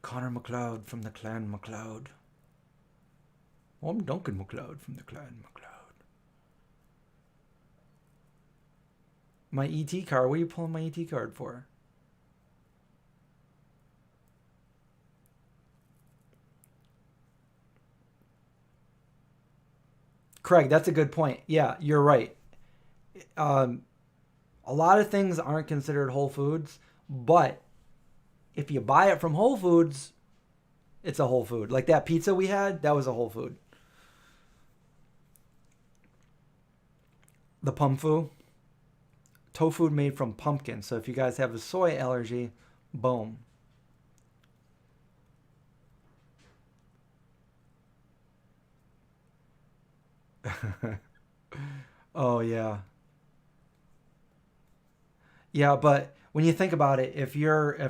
Connor McLeod from the Clan McLeod. Oh, I'm Duncan McLeod from the Clan McLeod. My ET card. What are you pulling my ET card for? Craig, that's a good point. Yeah, you're right. Um, a lot of things aren't considered whole foods, but if you buy it from Whole Foods, it's a whole food. Like that pizza we had, that was a whole food. The pumfu, tofu made from pumpkin. So if you guys have a soy allergy, boom. Oh yeah. Yeah, but when you think about it, if you're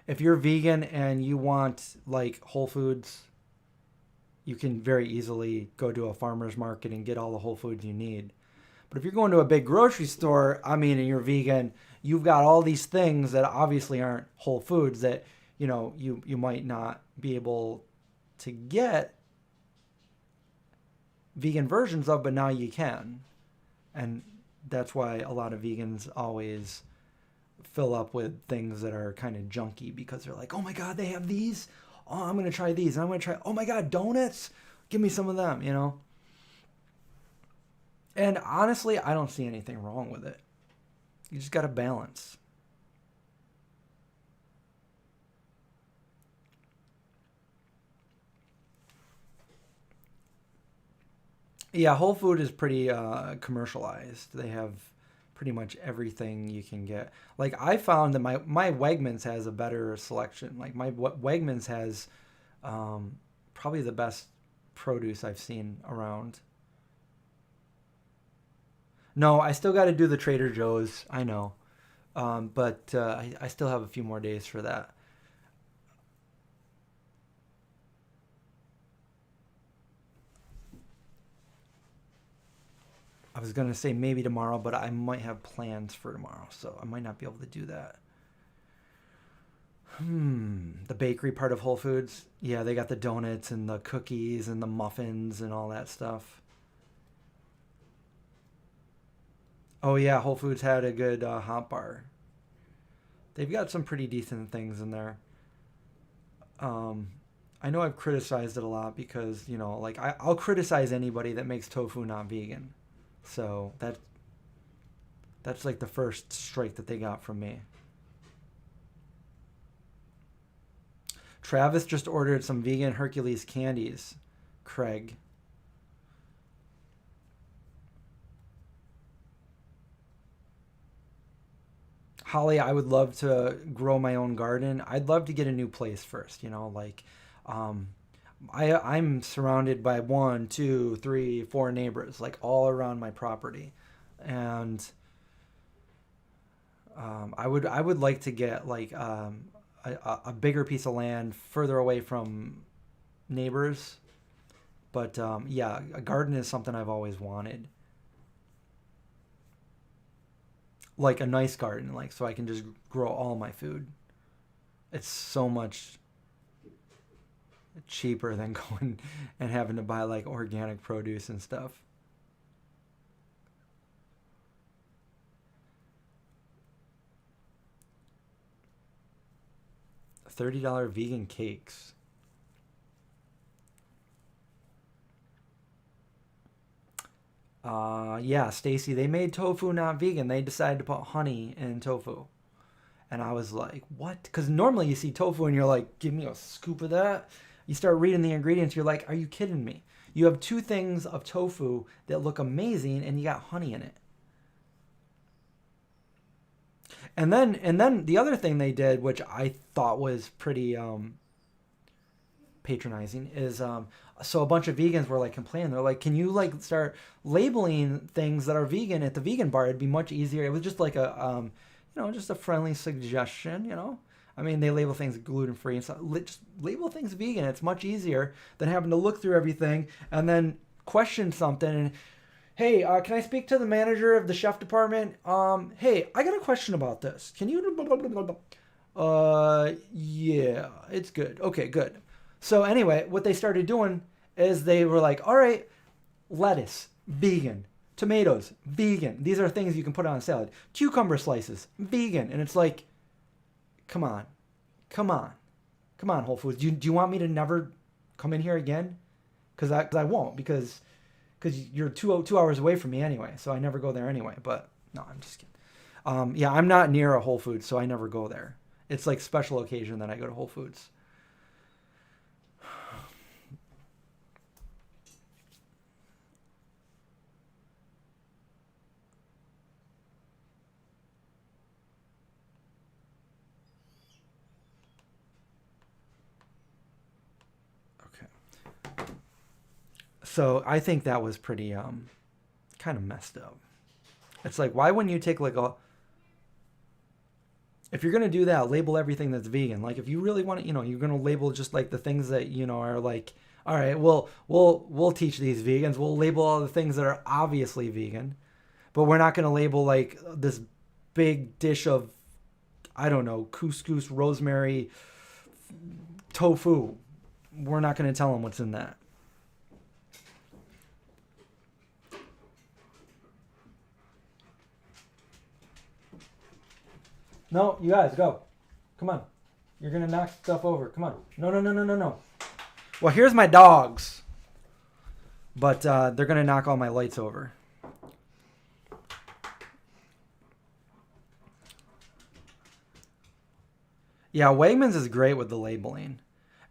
if you're vegan and you want like Whole Foods, you can very easily go to a farmer's market and get all the Whole Foods you need. But if you're going to a big grocery store, I mean, and you're vegan, you've got all these things that obviously aren't Whole Foods that, you might not be able to get vegan versions of, but now you can. And that's why a lot of vegans always fill up with things that are kind of junky, because they're like, oh my God, they have these. Oh, I'm going to try these. And I'm going to try, oh my God, donuts. Give me some of them, And honestly, I don't see anything wrong with it. You just got to balance. Yeah, Whole Food is pretty commercialized. They have pretty much everything you can get. Like, I found that my Wegmans has a better selection. Like, my Wegmans has probably the best produce I've seen around. No, I still got to do the Trader Joe's. I know. But I still have a few more days for that. I was going to say maybe tomorrow, but I might have plans for tomorrow, so I might not be able to do that. The bakery part of Whole Foods. Yeah, they got the donuts and the cookies and the muffins and all that stuff. Oh yeah, Whole Foods had a good hot bar. They've got some pretty decent things in there. Um, I know I've criticized it a lot because, like I'll criticize anybody that makes tofu not vegan. So that's like the first strike that they got from me. Travis just ordered some vegan Hercules candies. Craig. Holly, I would love to grow my own garden. I'd love to get a new place first, like um, I'm surrounded by one, two, three, four neighbors, like all around my property. And I would like to get like a bigger piece of land further away from neighbors. But yeah, a garden is something I've always wanted. Like a nice garden, like so I can just grow all my food. It's so much cheaper than going and having to buy like organic produce and stuff. $30 vegan cakes. Yeah, Stacy, they made tofu not vegan. They decided to put honey in tofu. And I was like, what? Because normally you see tofu and you're like, give me a scoop of that. You start reading the ingredients, you're like, are you kidding me? You have two things of tofu that look amazing and you got honey in it. And then the other thing they did, which I thought was pretty patronizing, is so a bunch of vegans were like complaining. They're like, can you like start labeling things that are vegan at the vegan bar? It'd be much easier. It was just like a just a friendly suggestion. I mean, they label things gluten free and stuff. Just label things vegan. It's much easier than having to look through everything and then question something. And hey, can I speak to the manager of the chef department? Hey, I got a question about this. Can you? Yeah, it's good. Okay, good. So anyway, what they started doing is they were like, all right, lettuce, vegan. Tomatoes, vegan. These are things you can put on a salad. Cucumber slices, vegan. And it's like, come on, come on, come on, Whole Foods. Do you want me to never come in here again? Because I won't, because you're two hours away from me anyway. So I never go there anyway. But no, I'm just kidding. Yeah, I'm not near a Whole Foods, so I never go there. It's like special occasion that I go to Whole Foods. Okay. So I think that was pretty kind of messed up. It's like, why wouldn't you take like if you're gonna do that, label everything that's vegan. Like if you really want to, you're gonna label just like the things that are like, all right, well, we'll teach these vegans. We'll label all the things that are obviously vegan, but we're not gonna label like this big dish of, I don't know, couscous, rosemary, tofu. We're not gonna tell them what's in that. No, you guys, go. Come on. You're going to knock stuff over. Come on. No. Well, here's my dogs. But they're going to knock all my lights over. Yeah, Wegmans is great with the labeling.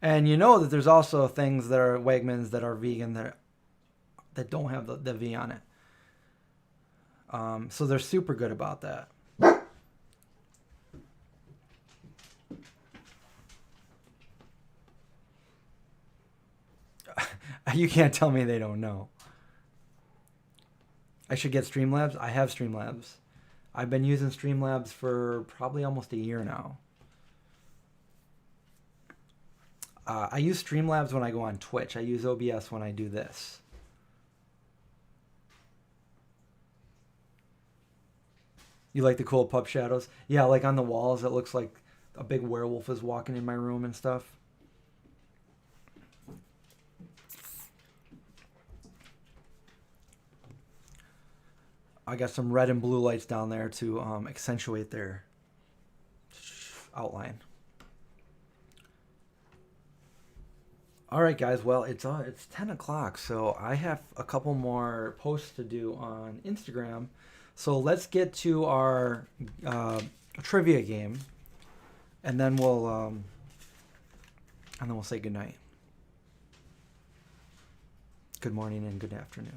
And you know that there's also things that are Wegmans that are vegan that don't have the V on it. So they're super good about that. You can't tell me they don't know. I should get Streamlabs. I have Streamlabs. I've been using Streamlabs for probably almost a year now. I use Streamlabs when I go on Twitch. I use OBS when I do this. You like the cool pup shadows? Yeah, like on the walls, it looks like a big werewolf is walking in my room and stuff. I got some red and blue lights down there to accentuate their outline. All right, guys. Well, it's 10 o'clock, so I have a couple more posts to do on Instagram. So let's get to our trivia game, and then we'll say goodnight. Good morning and good afternoon.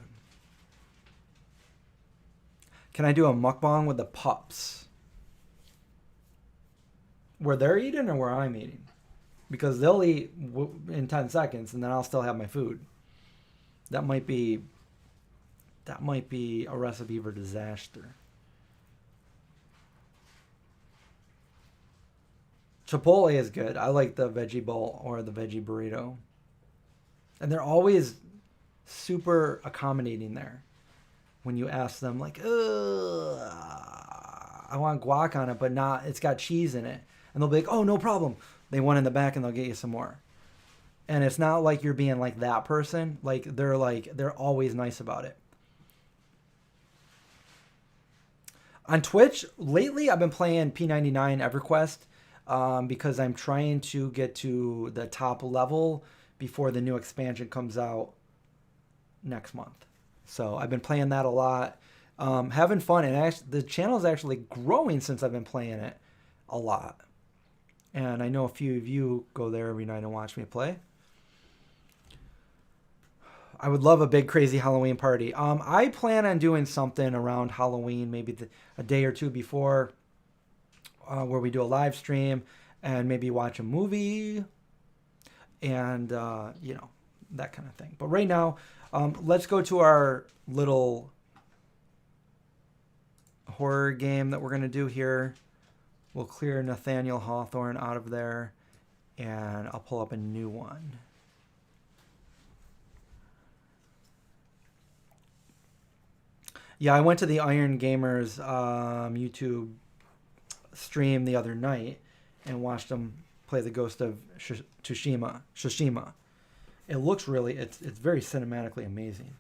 Can I do a mukbang with the pups? Where they're eating or where I'm eating? Because they'll eat in 10 seconds and then I'll still have my food. That might be a recipe for disaster. Chipotle is good. I like the veggie bowl or the veggie burrito. And they're always super accommodating there. When you ask them, like, I want guac on it, but it's got cheese in it. And they'll be like, oh, no problem. They want in the back and they'll get you some more. And it's not like you're being like that person. They're always nice about it. On Twitch, lately I've been playing P99 EverQuest because I'm trying to get to the top level before the new expansion comes out next month. So I've been playing that a lot, having fun, and the channel is actually growing since I've been playing it a lot. And I know a few of you go there every night and watch me play. I would love a big crazy Halloween party. I plan on doing something around Halloween, maybe a day or two before, where we do a live stream and maybe watch a movie and that kind of thing. But right now, let's go to our little horror game that we're going to do here. We'll clear Nathaniel Hawthorne out of there, and I'll pull up a new one. Yeah, I went to the Iron Gamers YouTube stream the other night and watched them play the Ghost of Tsushima. It looks it's very cinematically amazing.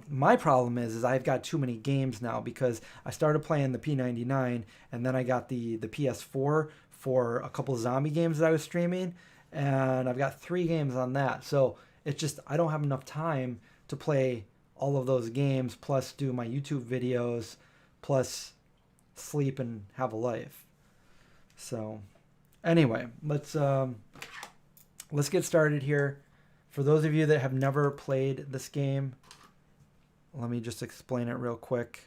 My problem is I've got too many games now because I started playing the P99 and then I got the PS4 for a couple of zombie games that I was streaming, and I've got 3 games on that. So it's just I don't have enough time to play all of those games, plus do my YouTube videos, plus sleep and have a life. So anyway, let's get started here. For those of you that have never played this game, let me just explain it real quick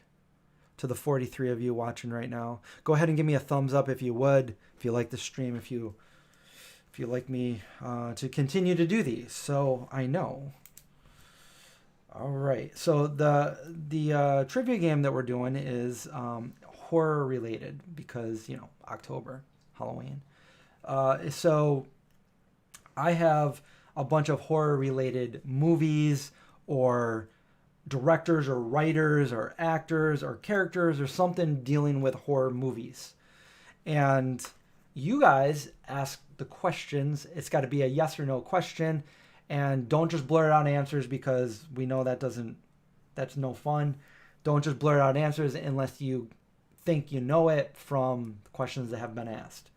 to the 43 of you watching right now. Go ahead and give me a thumbs up if you would, if you like the stream, if you like me to continue to do these, so I know. All right, so the trivia game that we're doing is horror related because, you know, October, Halloween. So I have a bunch of horror related movies or directors or writers or actors or characters or something dealing with horror movies. And you guys ask the questions. It's got to be a yes or no question. And don't just blurt out answers because we know that's no fun. Don't just blurt out answers unless you think you know it from questions that have been asked.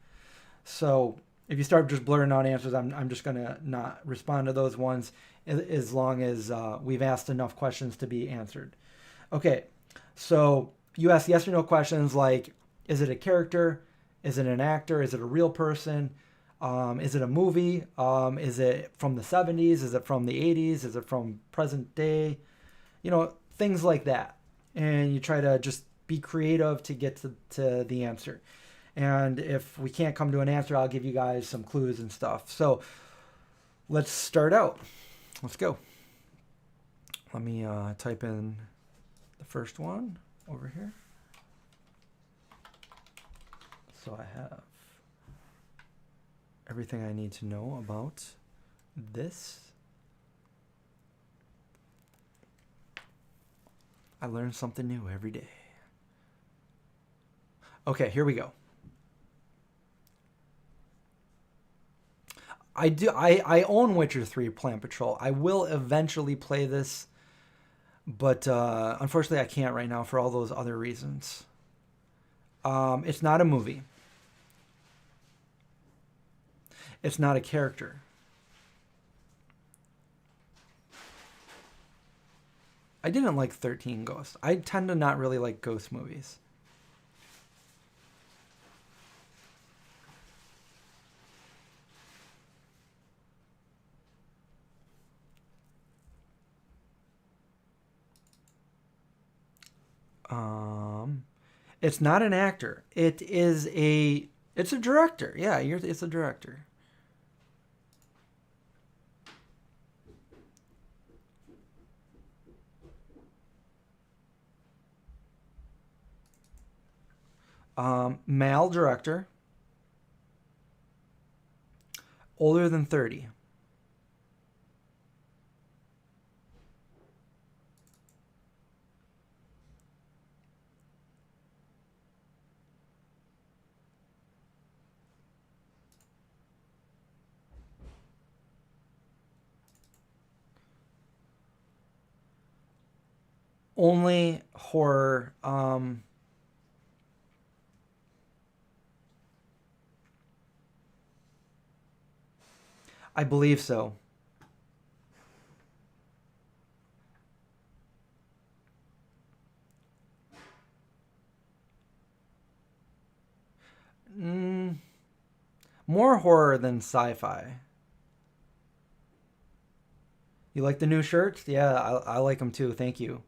So if you start just blurting out answers, I'm just going to not respond to those ones as long as we've asked enough questions to be answered. Okay, so you ask yes or no questions like, is it a character? Is it an actor? Is it a real person? Is it a movie? Is it from the 70s? Is it from the 80s? Is it from present day? You know, things like that. And you try to just be creative to get to the answer. And if we can't come to an answer, I'll give you guys some clues and stuff. So let's start out. Let's go. Let me type in the first one over here. So I have everything I need to know about this. I learn something new every day. Okay, here we go. I own Witcher 3 Plant Patrol. I will eventually play this, but unfortunately I can't right now for all those other reasons. It's not a movie. It's not a character. I didn't like 13 Ghosts. I tend to not really like ghost movies. It's not an actor. It's a director. Yeah, it's a director. Male director. Older than 30. Only horror. I believe so. More horror than sci-fi. You like the new shirts? Yeah, I like them too. Thank you.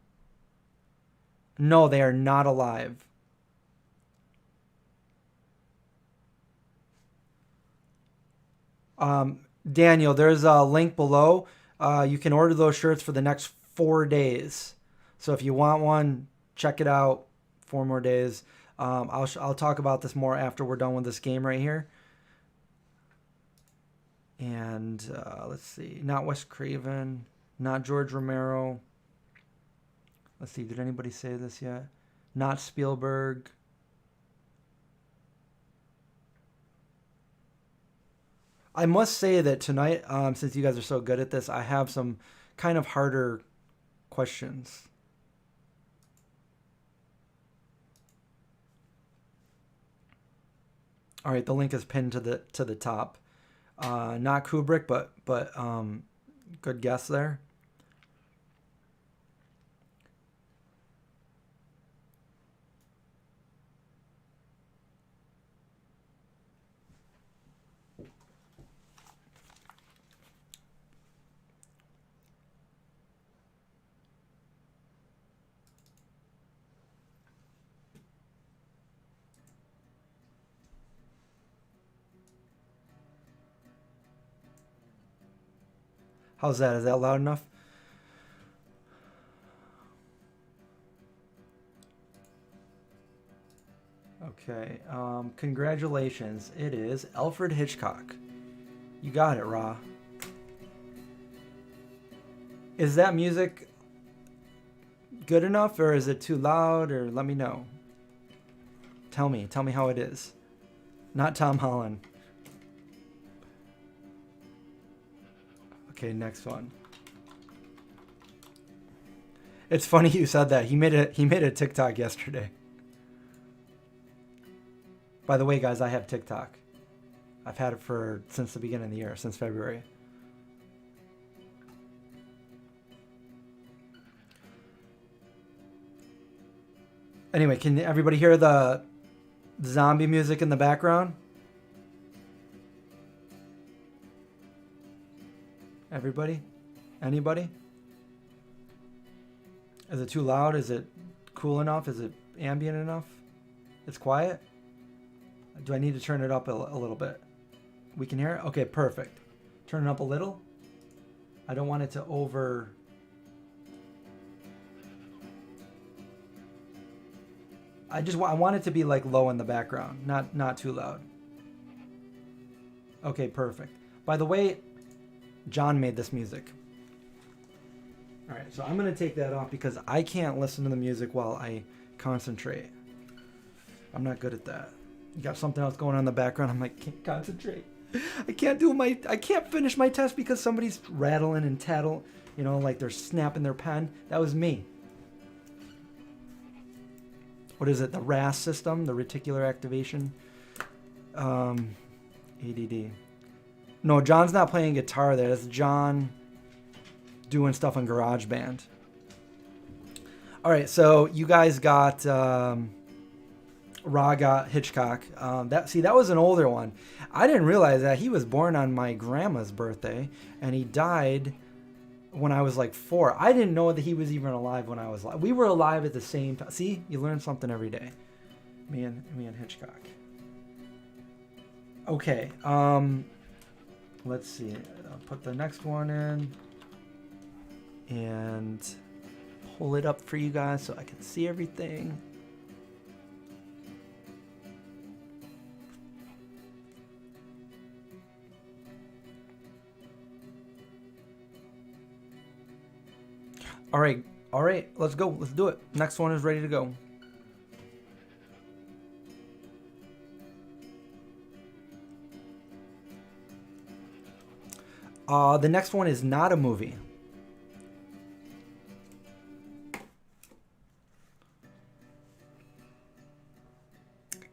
No, they are not alive. Daniel, there's a link below. You can order those shirts for the next 4 days. So if you want one, check it out. 4 more days. I'll talk about this more after we're done with this game right here. And let's see. Not Wes Craven. Not George Romero. Let's see. Did anybody say this yet? Not Spielberg. I must say that tonight, since you guys are so good at this, I have some kind of harder questions. All right, the link is pinned to the top. Not Kubrick, but good guess there. How's that? Is that loud enough? Okay. Congratulations. It is Alfred Hitchcock. You got it, Ra. Is that music good enough, or is it too loud, or let me know. Tell me how it is. Not Tom Holland. Okay, next one. It's funny you said that. He made a TikTok yesterday. By the way, guys, I have TikTok. I've had it since the beginning of the year, since February. Anyway, can everybody hear the zombie music in the background? Everybody? Anybody? Is it too loud? Is it cool enough? Is it ambient enough? It's quiet? Do I need to turn it up a little bit? We can hear it? Okay, perfect. Turn it up a little. I don't want it to over... I want it to be like low in the background, not too loud. Okay, perfect. By the way, John made this music. All right, so I'm going to take that off because I can't listen to the music while I concentrate. I'm not good at that. You got something else going on in the background. I'm like, can't concentrate. I can't finish my test because somebody's rattling and tattle, like they're snapping their pen. That was me. What is it? The RAS system, the reticular activation. ADD. No, John's not playing guitar there. That's John doing stuff on GarageBand. All right, so you guys got Ra got Hitchcock. That was an older one. I didn't realize that he was born on my grandma's birthday, and he died when I was like 4. I didn't know that he was even alive when I was alive. We were alive at the same time. See, you learn something every day. Me and Hitchcock. Okay. Let's see. I'll put the next one in and pull it up for you guys so I can see everything. All right, let's go. Let's do it. Next one is ready to go. The next one is not a movie.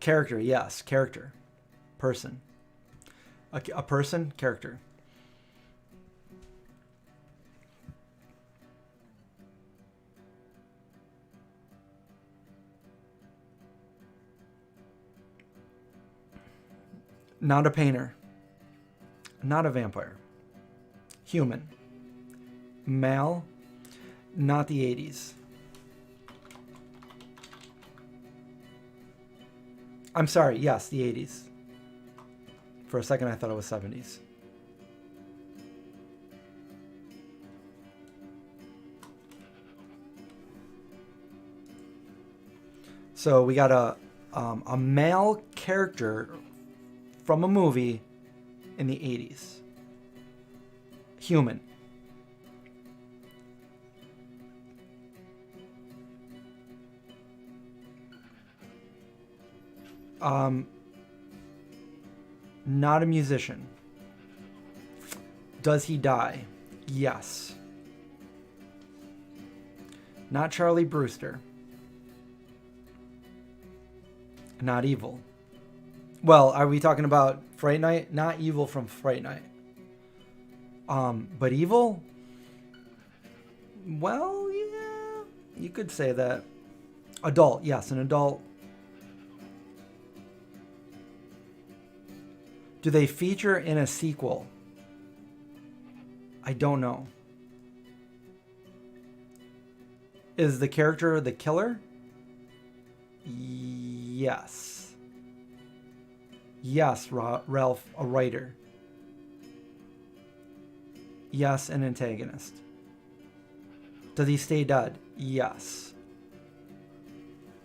Character, yes, character. Person. A person, character. Not a painter. Not a vampire. Human. Male. Not the 80s. I'm sorry, yes, the 80s. For a second I thought it was 70s. So we got a male character from a movie in the 80s. Human. Not a musician. Does he die? Yes. Not Charlie Brewster. Not evil. Well, are we talking about Fright Night? Not evil from Fright Night. But evil? Well, yeah, you could say that. Adult, yes, an adult. Do they feature in a sequel? I don't know. Is the character the killer? Yes. Yes, Ralph, a writer. Yes, an antagonist. Does he stay dead? Yes.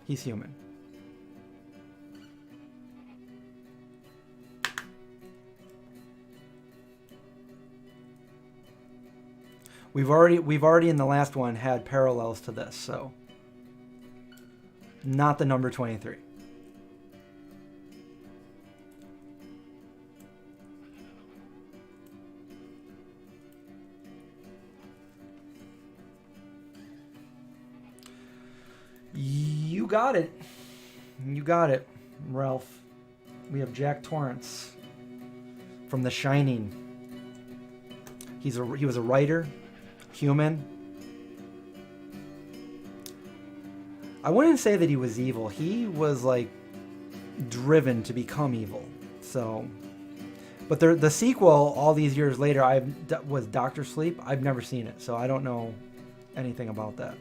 He's human. We've already in the last one had parallels to this, so not the number 23. You got it. You got it, Ralph. We have Jack Torrance from The Shining. He was a writer, human. I wouldn't say that he was evil. He was like driven to become evil. So, but the sequel all these years later, was Dr. Sleep. I've never seen it, so I don't know anything about that.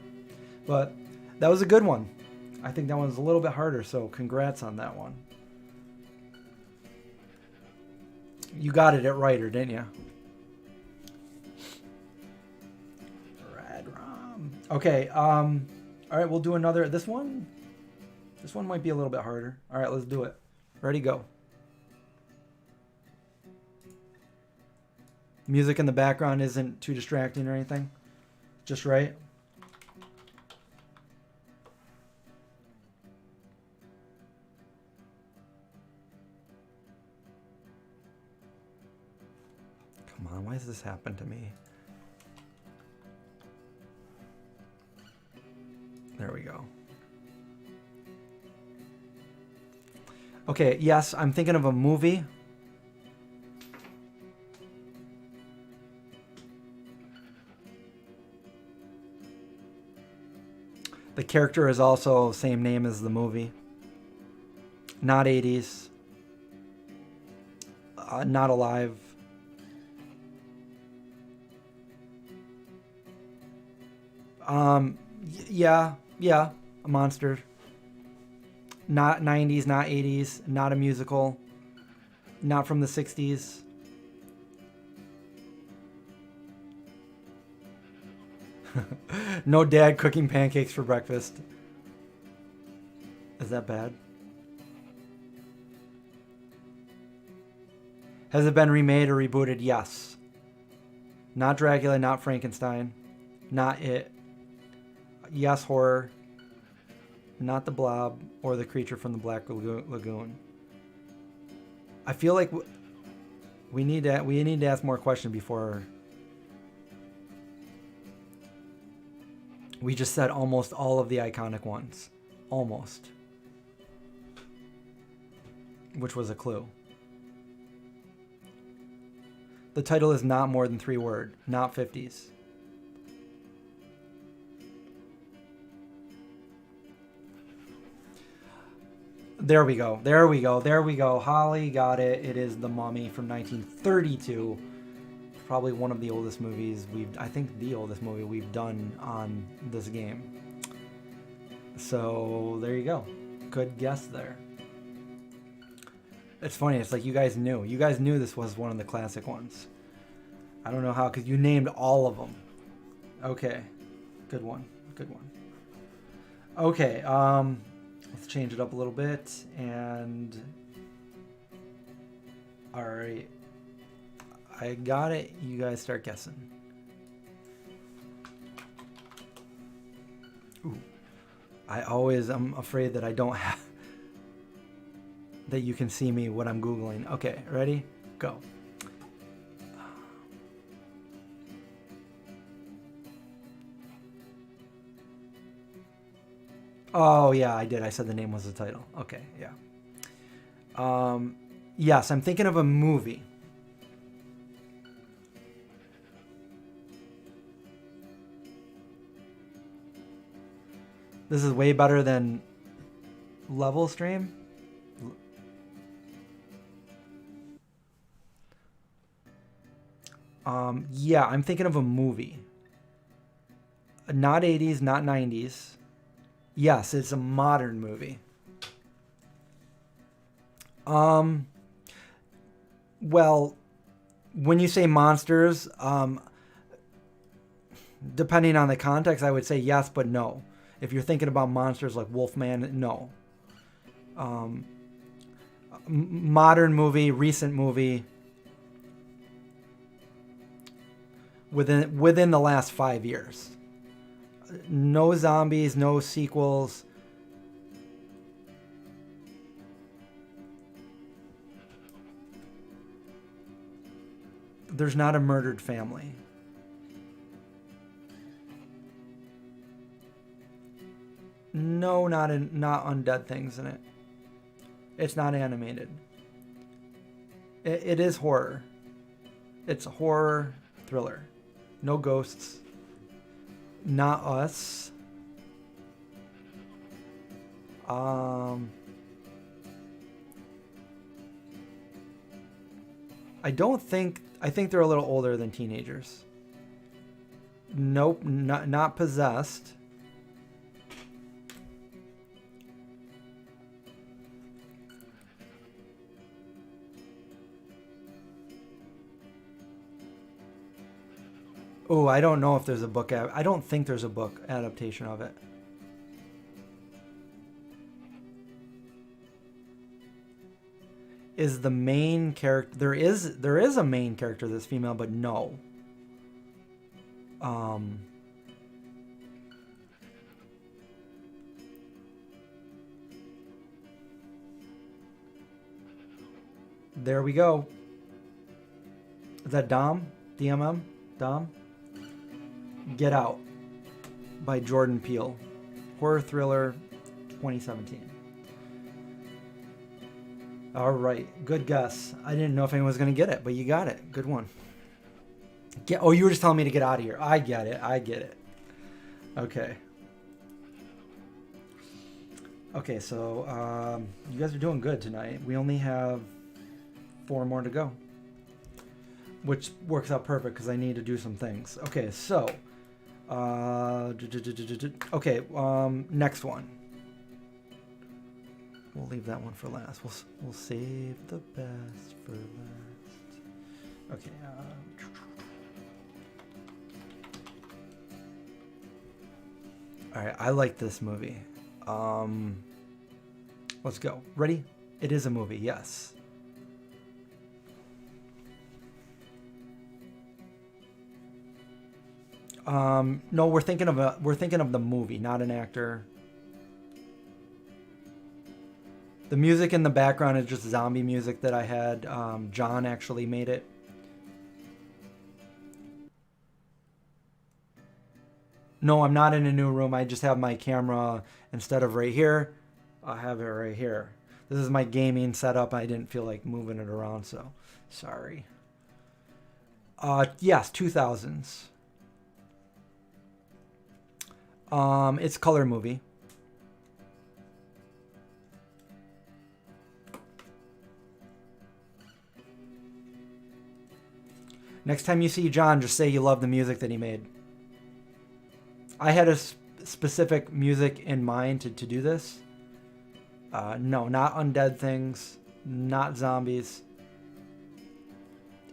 But that was a good one. I think that one's a little bit harder, so congrats on that one. You got it at writer, didn't you? Rad Rom. Okay, all right, we'll do another. This one might be a little bit harder. All right, let's do it. Ready, go. Music in the background isn't too distracting or anything. Just right. Come on, why does this happen to me? There we go. Okay, yes, I'm thinking of a movie. The character is also same name as the movie. Not 80s. Not alive. Yeah, a monster. Not 90s, not 80s, not a musical. Not from the 60s. No dad cooking pancakes for breakfast. Is that bad? Has it been remade or rebooted? Yes. Not Dracula, not Frankenstein. Not It. Yes, horror. Not The Blob or The Creature from the Black Lagoon. I feel like we need to ask more questions before. We just said almost all of the iconic ones. Almost. Which was a clue. The title is not more than 3 words. Not 50s. There we go. There we go. There we go. Holly got it. It is The Mummy from 1932. Probably one of the oldest movies I think the oldest movie we've done on this game. So there you go. Good guess there. It's funny. It's like you guys knew. You guys knew this was one of the classic ones. I don't know how, because you named all of them. Okay. Good one. Good one. Okay. Let's change it up a little bit. And all right. I got it. You guys start guessing. Ooh. I'm afraid that I don't have, that you can see me what I'm Googling. Okay, ready? Go. Oh, yeah, I did. I said the name was the title. Okay, yeah. Yes, I'm thinking of a movie. This is way better than Level Stream. Yeah, I'm thinking of a movie. Not 80s, not 90s. Yes, it's a modern movie. Well, when you say monsters, depending on the context, I would say yes, but no. If you're thinking about monsters like Wolfman, no. Modern movie, recent movie. within the last 5 years. No zombies, no sequels. There's not a murdered family. No, not undead things in it. It's not animated. It is horror. It's a horror thriller. No ghosts. Not Us. I think they're a little older than teenagers. Nope, not Possessed. Oh, I don't know if there's a book. I don't think there's a book adaptation of it. Is the main character... There is a main character that's female, but no. There we go. Is that Dom? DMM? Dom? Get Out by Jordan Peele. Horror thriller 2017. All right. Good guess. I didn't know if anyone was going to get it, but you got it. Good one. Oh, you were just telling me to get out of here. I get it. Okay. Okay, so you guys are doing good tonight. We only have 4 more to go, which works out perfect because I need to do some things. Okay, so next one. We'll leave that one for last. We'll save the best for last. Okay. All right, I like this movie. Let's go. Ready? It is a movie. Yes. No, we're thinking of the movie, not an actor. The music in the background is just zombie music that I had. John actually made it. No, I'm not in a new room. I just have my camera, instead of right here, I have it right here. This is my gaming setup. I didn't feel like moving it around, so sorry. Yes, 2000s. It's a color movie. Next time you see John, just say you love the music that he made. I had a specific music in mind to do this. No, not undead things, not zombies.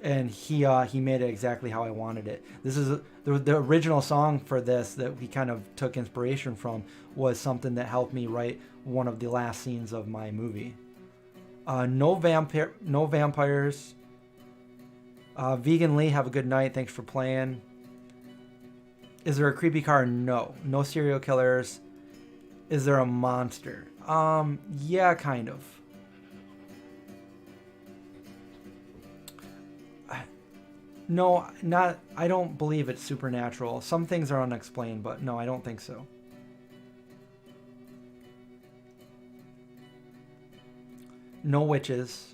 And he made it exactly how I wanted it. This is the original song for this that we kind of took inspiration from was something that helped me write one of the last scenes of my movie. No vampires. Vegan Lee, have a good night. Thanks for playing. Is there a creepy car? No. No serial killers. Is there a monster? Yeah, kind of. No, not. I don't believe it's supernatural. Some things are unexplained, but no, I don't think so. No witches.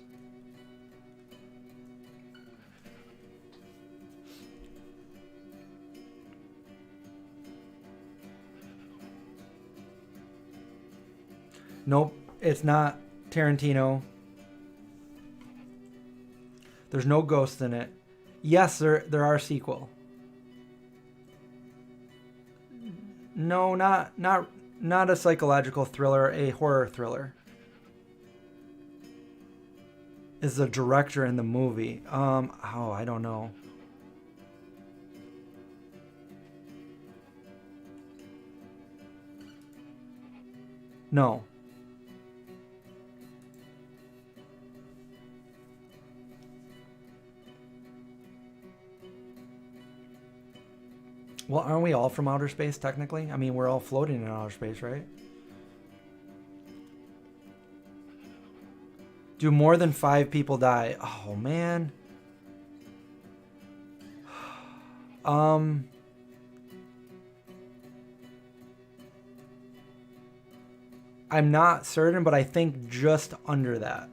Nope, it's not Tarantino. There's no ghosts in it. Yes, there are sequel. No, not a psychological thriller, a horror thriller. Is the director in the movie? I don't know. No. Well, aren't we all from outer space, technically? I mean, we're all floating in outer space, right? Do more than 5 people die? Oh, man. I'm not certain, but I think just under that.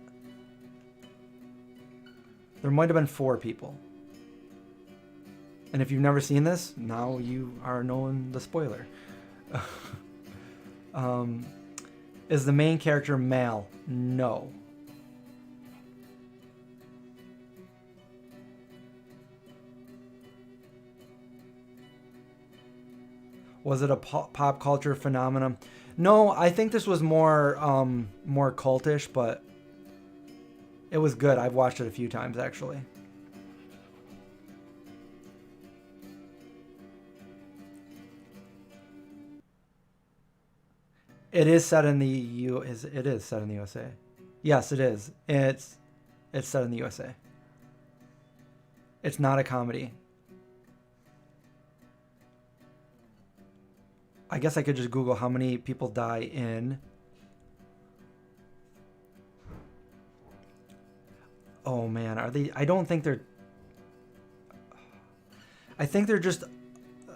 There might have been 4 people. And if you've never seen this, now you are knowing the spoiler. Is the main character male? No. Was it a pop culture phenomenon? No, I think this was more more cultish, but it was good. I've watched it a few times, actually. It is set in the it is set in the USA. Yes, it is. It's set in the USA. It's not a comedy. I guess I could just Google how many people die in. Oh man, are they? I don't think they're. I think they're just.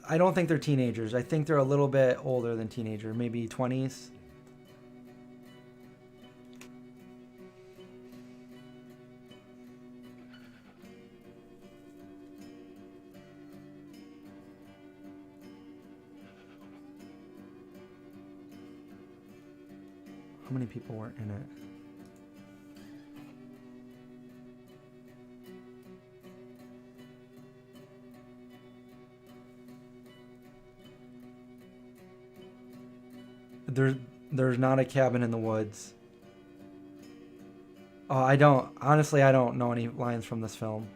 I don't think they're teenagers. I think they're a little bit older than teenagers, maybe 20s. How many people were in it? There's not a cabin in the woods. Oh, I don't know any lines from this film.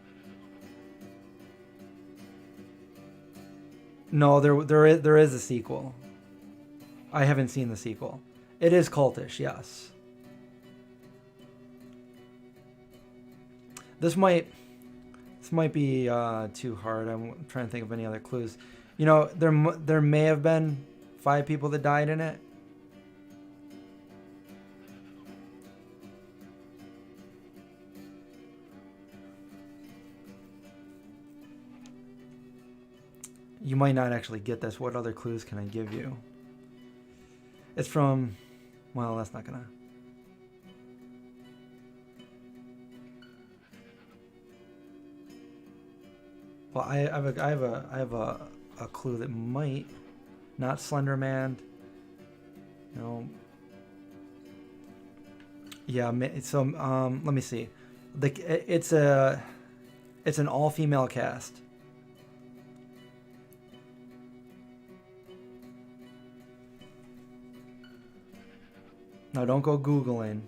No, there is a sequel. I haven't seen the sequel. It is cultish, yes. This might be too hard. I'm trying to think of any other clues. You know, there may have been 5 people that died in it. You might not actually get this. What other clues can I give you? It's from, well, that's not gonna. Well, I have a clue that might, not Slender Man. You know. Yeah. So let me see. It's an all-female cast. Now don't go Googling.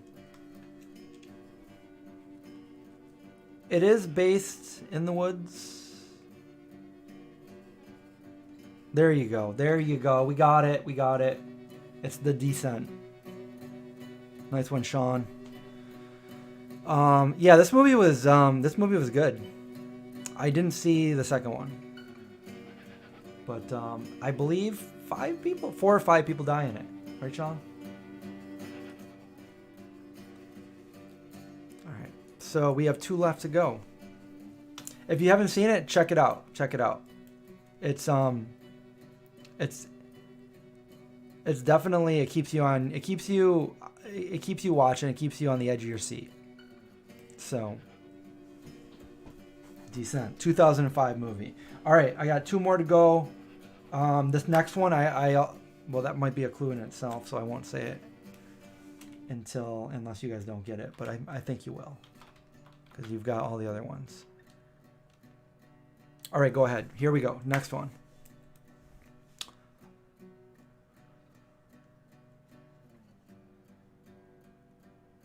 It is based in the woods. There you go. There you go. We got it. We got it. It's The Descent. Nice one, Sean. Yeah, this movie was good. I didn't see the second one. But I believe 4 or 5 people die in it. Right, Sean? So we have 2 left to go. If you haven't seen it, check it out. Check it out. It's definitely, it keeps you watching. It keeps you on the edge of your seat. So, Descent, 2005 movie. All right, I got 2 more to go. This next one, well, that might be a clue in itself, so I won't say it unless you guys don't get it. But I think you will. Because you've got all the other ones. All right, go ahead. Here we go. Next one.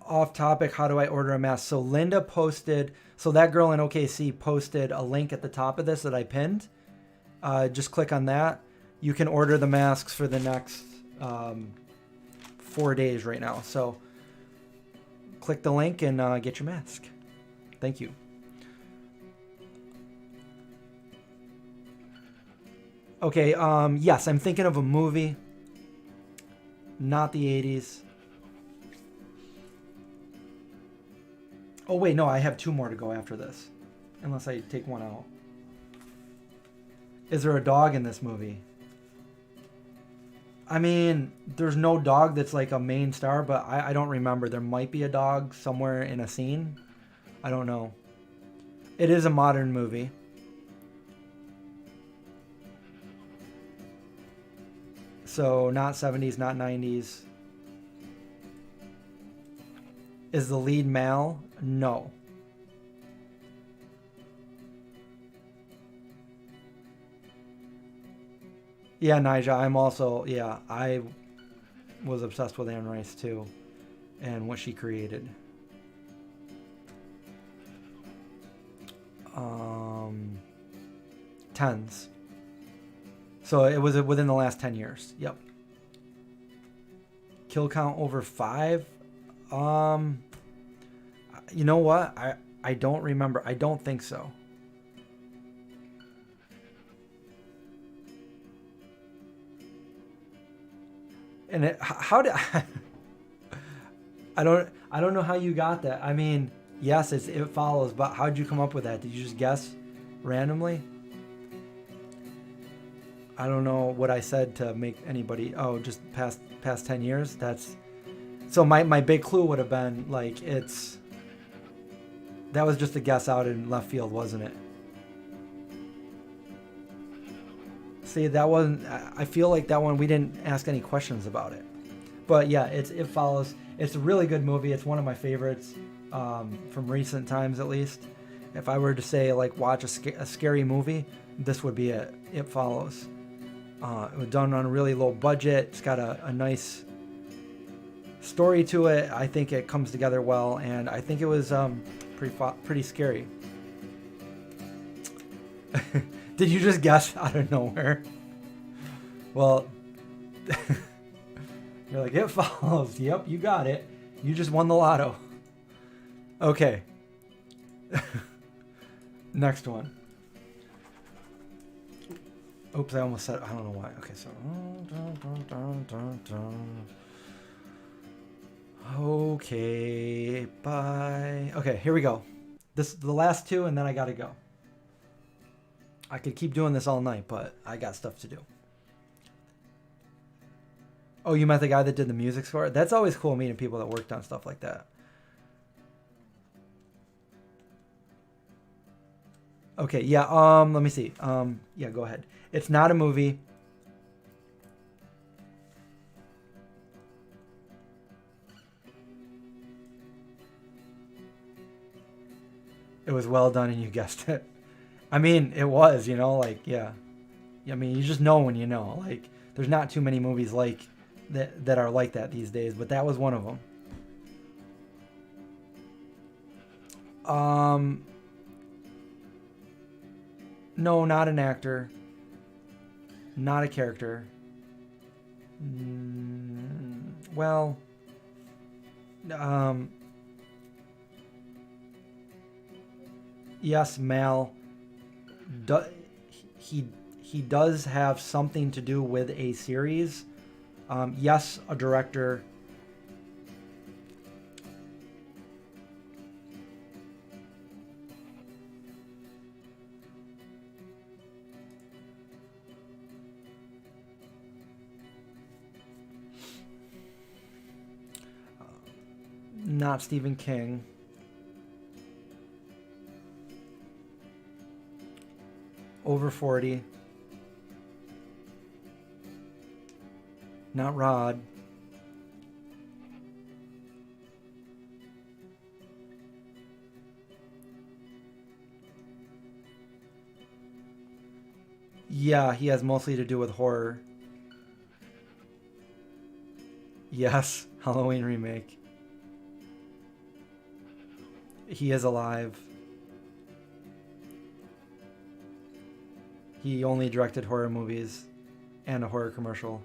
Off topic, how do I order a mask? So Linda posted, so that girl in OKC posted a link at the top of this that I pinned. Just click on that. You can order the masks for the next 4 days right now. So click the link and get your mask. Thank you. Okay, yes, I'm thinking of a movie. Not the 80s. Oh, wait, no, I have 2 more to go after this. Unless I take one out. Is there a dog in this movie? I mean, there's no dog that's like a main star, but I don't remember. There might be a dog somewhere in a scene. I don't know. It is a modern movie. So not 70s, not 90s. Is the lead male? No. Yeah, Nigel, I'm also, yeah, I was obsessed with Anne Rice too and what she created. Tens. So it was within the last 10 years. Yep. Kill count over 5. You know what? I don't remember. I don't think so. And how did I don't know how you got that. I mean, yes, it follows, but how'd you come up with that? Did you just guess randomly? I don't know what I said to make anybody. Oh, just past 10 years. That's so my big clue would have been like that was just a guess out in left field, wasn't it? See, that wasn't. I feel like that one we didn't ask any questions about it. But yeah, it follows. It's a really good movie. It's one of my favorites from recent times, at least. If I were to say like watch a scary movie, this would be it. It follows. It was done on a really low budget. It's got a nice story to it. I think it comes together well, and I think it was pretty scary. Did you just guess out of nowhere? Well, you're like, it follows. Yep, you got it. You just won the lotto. Okay. Next one. Oops, I almost said, I don't know why. Okay, so. Okay, bye. Okay, here we go. This is the last 2, and then I gotta go. I could keep doing this all night, but I got stuff to do. Oh, you met the guy that did the music score? That's always cool meeting people that worked on stuff like that. Okay, yeah, let me see. Yeah, go ahead. It's not a movie. It was well done and you guessed it. I mean, it was, like, yeah. I mean, you just know when you know. Like, there's not too many movies like that are like that these days, but that was one of them. No, not an actor. Not a character. Well, yes, Mal. He does have something to do with a series. Yes, a director. Not Stephen King. Over 40. Not Rod. Yeah, he has mostly to do with horror. Yes, Halloween remake. He is alive. He only directed horror movies and a horror commercial.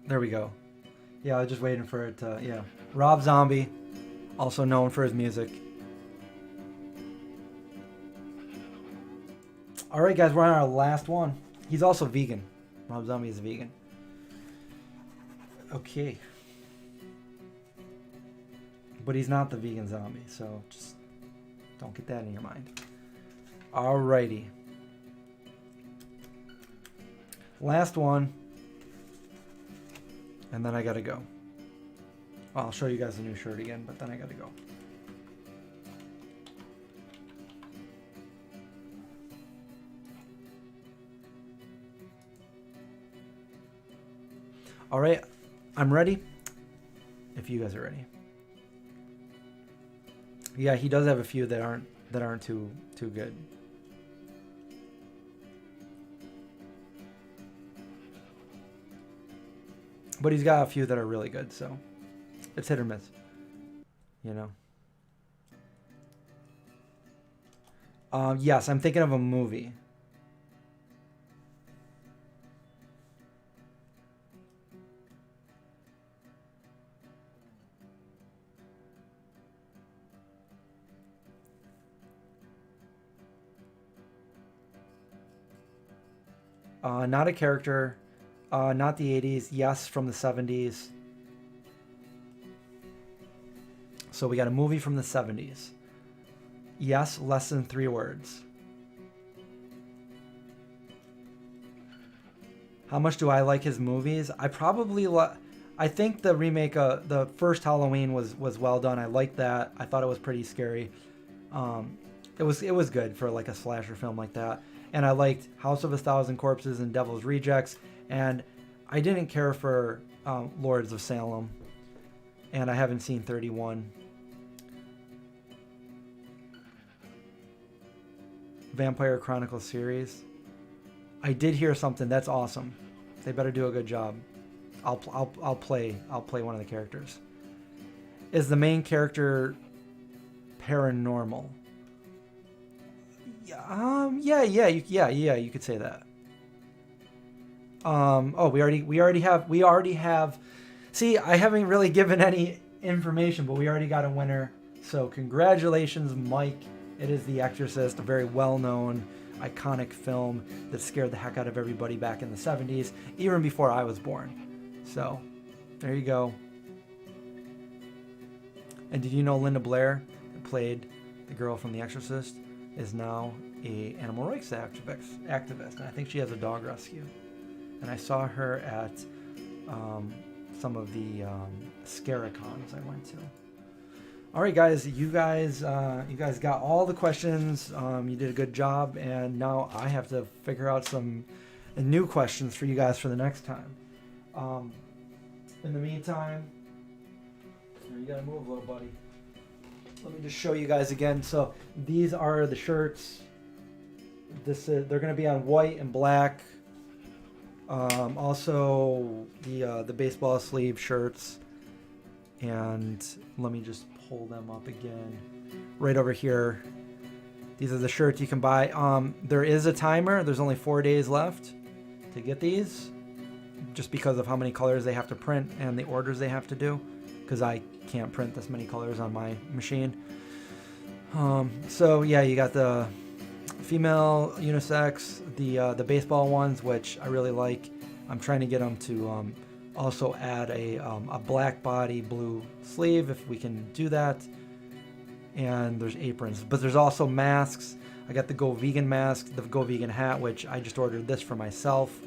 There we go. Yeah, I was just waiting for it to, yeah. Rob Zombie, also known for his music. All right, guys, we're on our last one. He's also vegan. Rob Zombie is vegan. Okay. But he's not the vegan zombie, so just don't get that in your mind. Alrighty. Last one. And then I gotta go. Well, I'll show you guys the new shirt again, but then I gotta go. Alright, I'm ready. If you guys are ready. Yeah, he does have a few that aren't too good. But he's got a few that are really good, so it's hit or miss. You know. Yes, I'm thinking of a movie. Not a character. Not the 80s. Yes, from the 70s. So we got a movie from the 70s. Yes, less than 3 words. How much do I like his movies? I probably I think the remake of the first Halloween was well done. I liked that. I thought it was pretty scary. It was good for like a slasher film like that. And I liked House of a Thousand Corpses and Devil's Rejects. And I didn't care for Lords of Salem. And I haven't seen 31. Vampire Chronicles series. I did hear something. That's awesome. They better do a good job. I'll play one of the characters. Is the main character paranormal? Yeah, you could say that. Oh, we already have. See, I haven't really given any information, but we already got a winner. So congratulations, Mike. It is The Exorcist, a very well-known, iconic film that scared the heck out of everybody back in the 70s, even before I was born. So, there you go. And did you know Linda Blair, that played the girl from The Exorcist, is now a animal rights activist, and I think she has a dog rescue. And I saw her at some of the Scaricons I went to. All right, guys, you guys got all the questions. You did a good job, and now I have to figure out some new questions for you guys for the next time. In the meantime, you gotta move, little buddy. Let me just show you guys again. So these are the shirts. They're gonna be on white and black. Also the baseball sleeve shirts. And let me just pull them up again. Right over here. These are the shirts you can buy. There is a timer. There's only 4 days left to get these, just because of how many colors they have to print and the orders they have to do, because I can't print this many colors on my machine. So yeah, you got the female unisex, the baseball ones, which I really like. I'm trying to get them to also add a black body, blue sleeve, if we can do that. And there's aprons, but there's also masks. I got the Go Vegan mask, the Go Vegan hat, which I just ordered this for myself.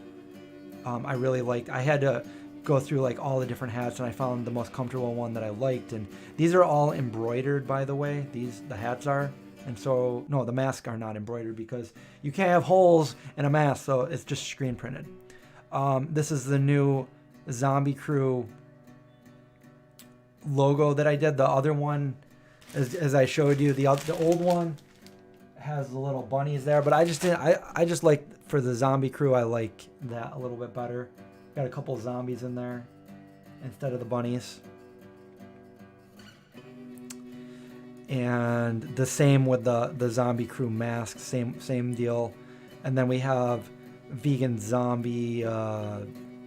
I really liked. I had to go through like all the different hats, and I found the most comfortable one that I liked. And these are all embroidered, by the way. The hats are. And so, no, the masks are not embroidered, because you can't have holes in a mask, so it's just screen printed. This is the new Zombie Crew logo that I did. The other one, as I showed you, the old one has the little bunnies there, but I just like, for the Zombie Crew, I like that a little bit better. Got a couple zombies in there instead of the bunnies. And the same with the Zombie Crew mask, same deal. And then we have vegan zombie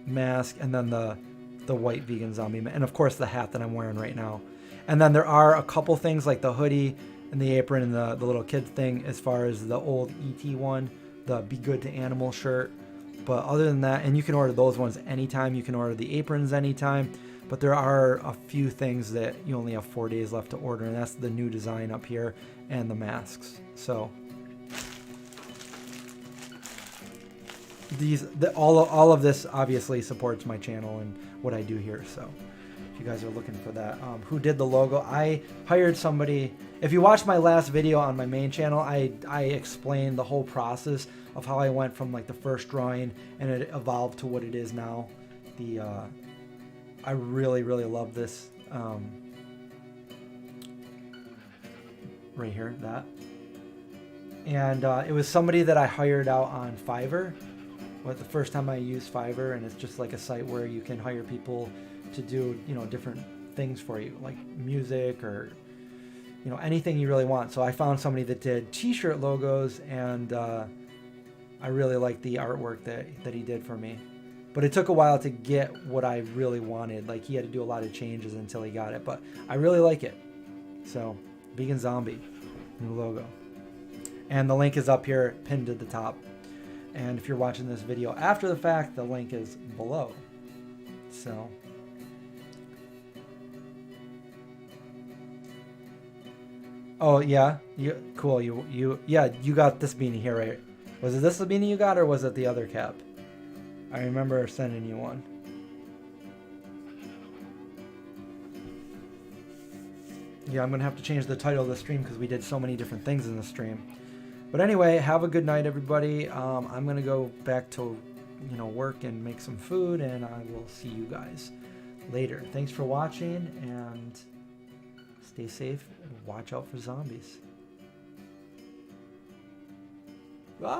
mask, and then the white vegan zombie, and of course the hat that I'm wearing right now. And then there are a couple things like the hoodie and the apron and the little kid thing, as far as the old ET one, the Be Good to Animal shirt. But other than that, and you can order those ones anytime. You can order the aprons anytime. But there are a few things that you only have 4 days left to order, and that's the new design up here and the masks. So all of this obviously supports my channel and what I do here. So if you guys are looking for that, who did the logo, I hired somebody. If you watched my last video on my main channel, I explained the whole process of how I went from like the first drawing and it evolved to what it is now. I really love this right here, that. And it was somebody that I hired out on Fiverr. The first time I used Fiverr, and it's just like a site where you can hire people to do, you know, different things for you, like music or, you know, anything you really want. So I found somebody that did t-shirt logos, and I really liked the artwork that he did for me. But it took a while to get what I really wanted. Like, he had to do a lot of changes until he got it, but I really like it. So, Vegan Zombie, new logo. And the link is up here, pinned to the top. And if you're watching this video after the fact, the link is below. So, oh yeah, cool. You got this beanie here, right? Was it this the beanie you got, or was it the other cap? I remember sending you one. Yeah, I'm gonna have to change the title of the stream because we did so many different things in the stream. But anyway, have a good night, everybody. I'm gonna go back to, you know, work and make some food, and I will see you guys later. Thanks for watching, and stay safe and watch out for zombies. Bye.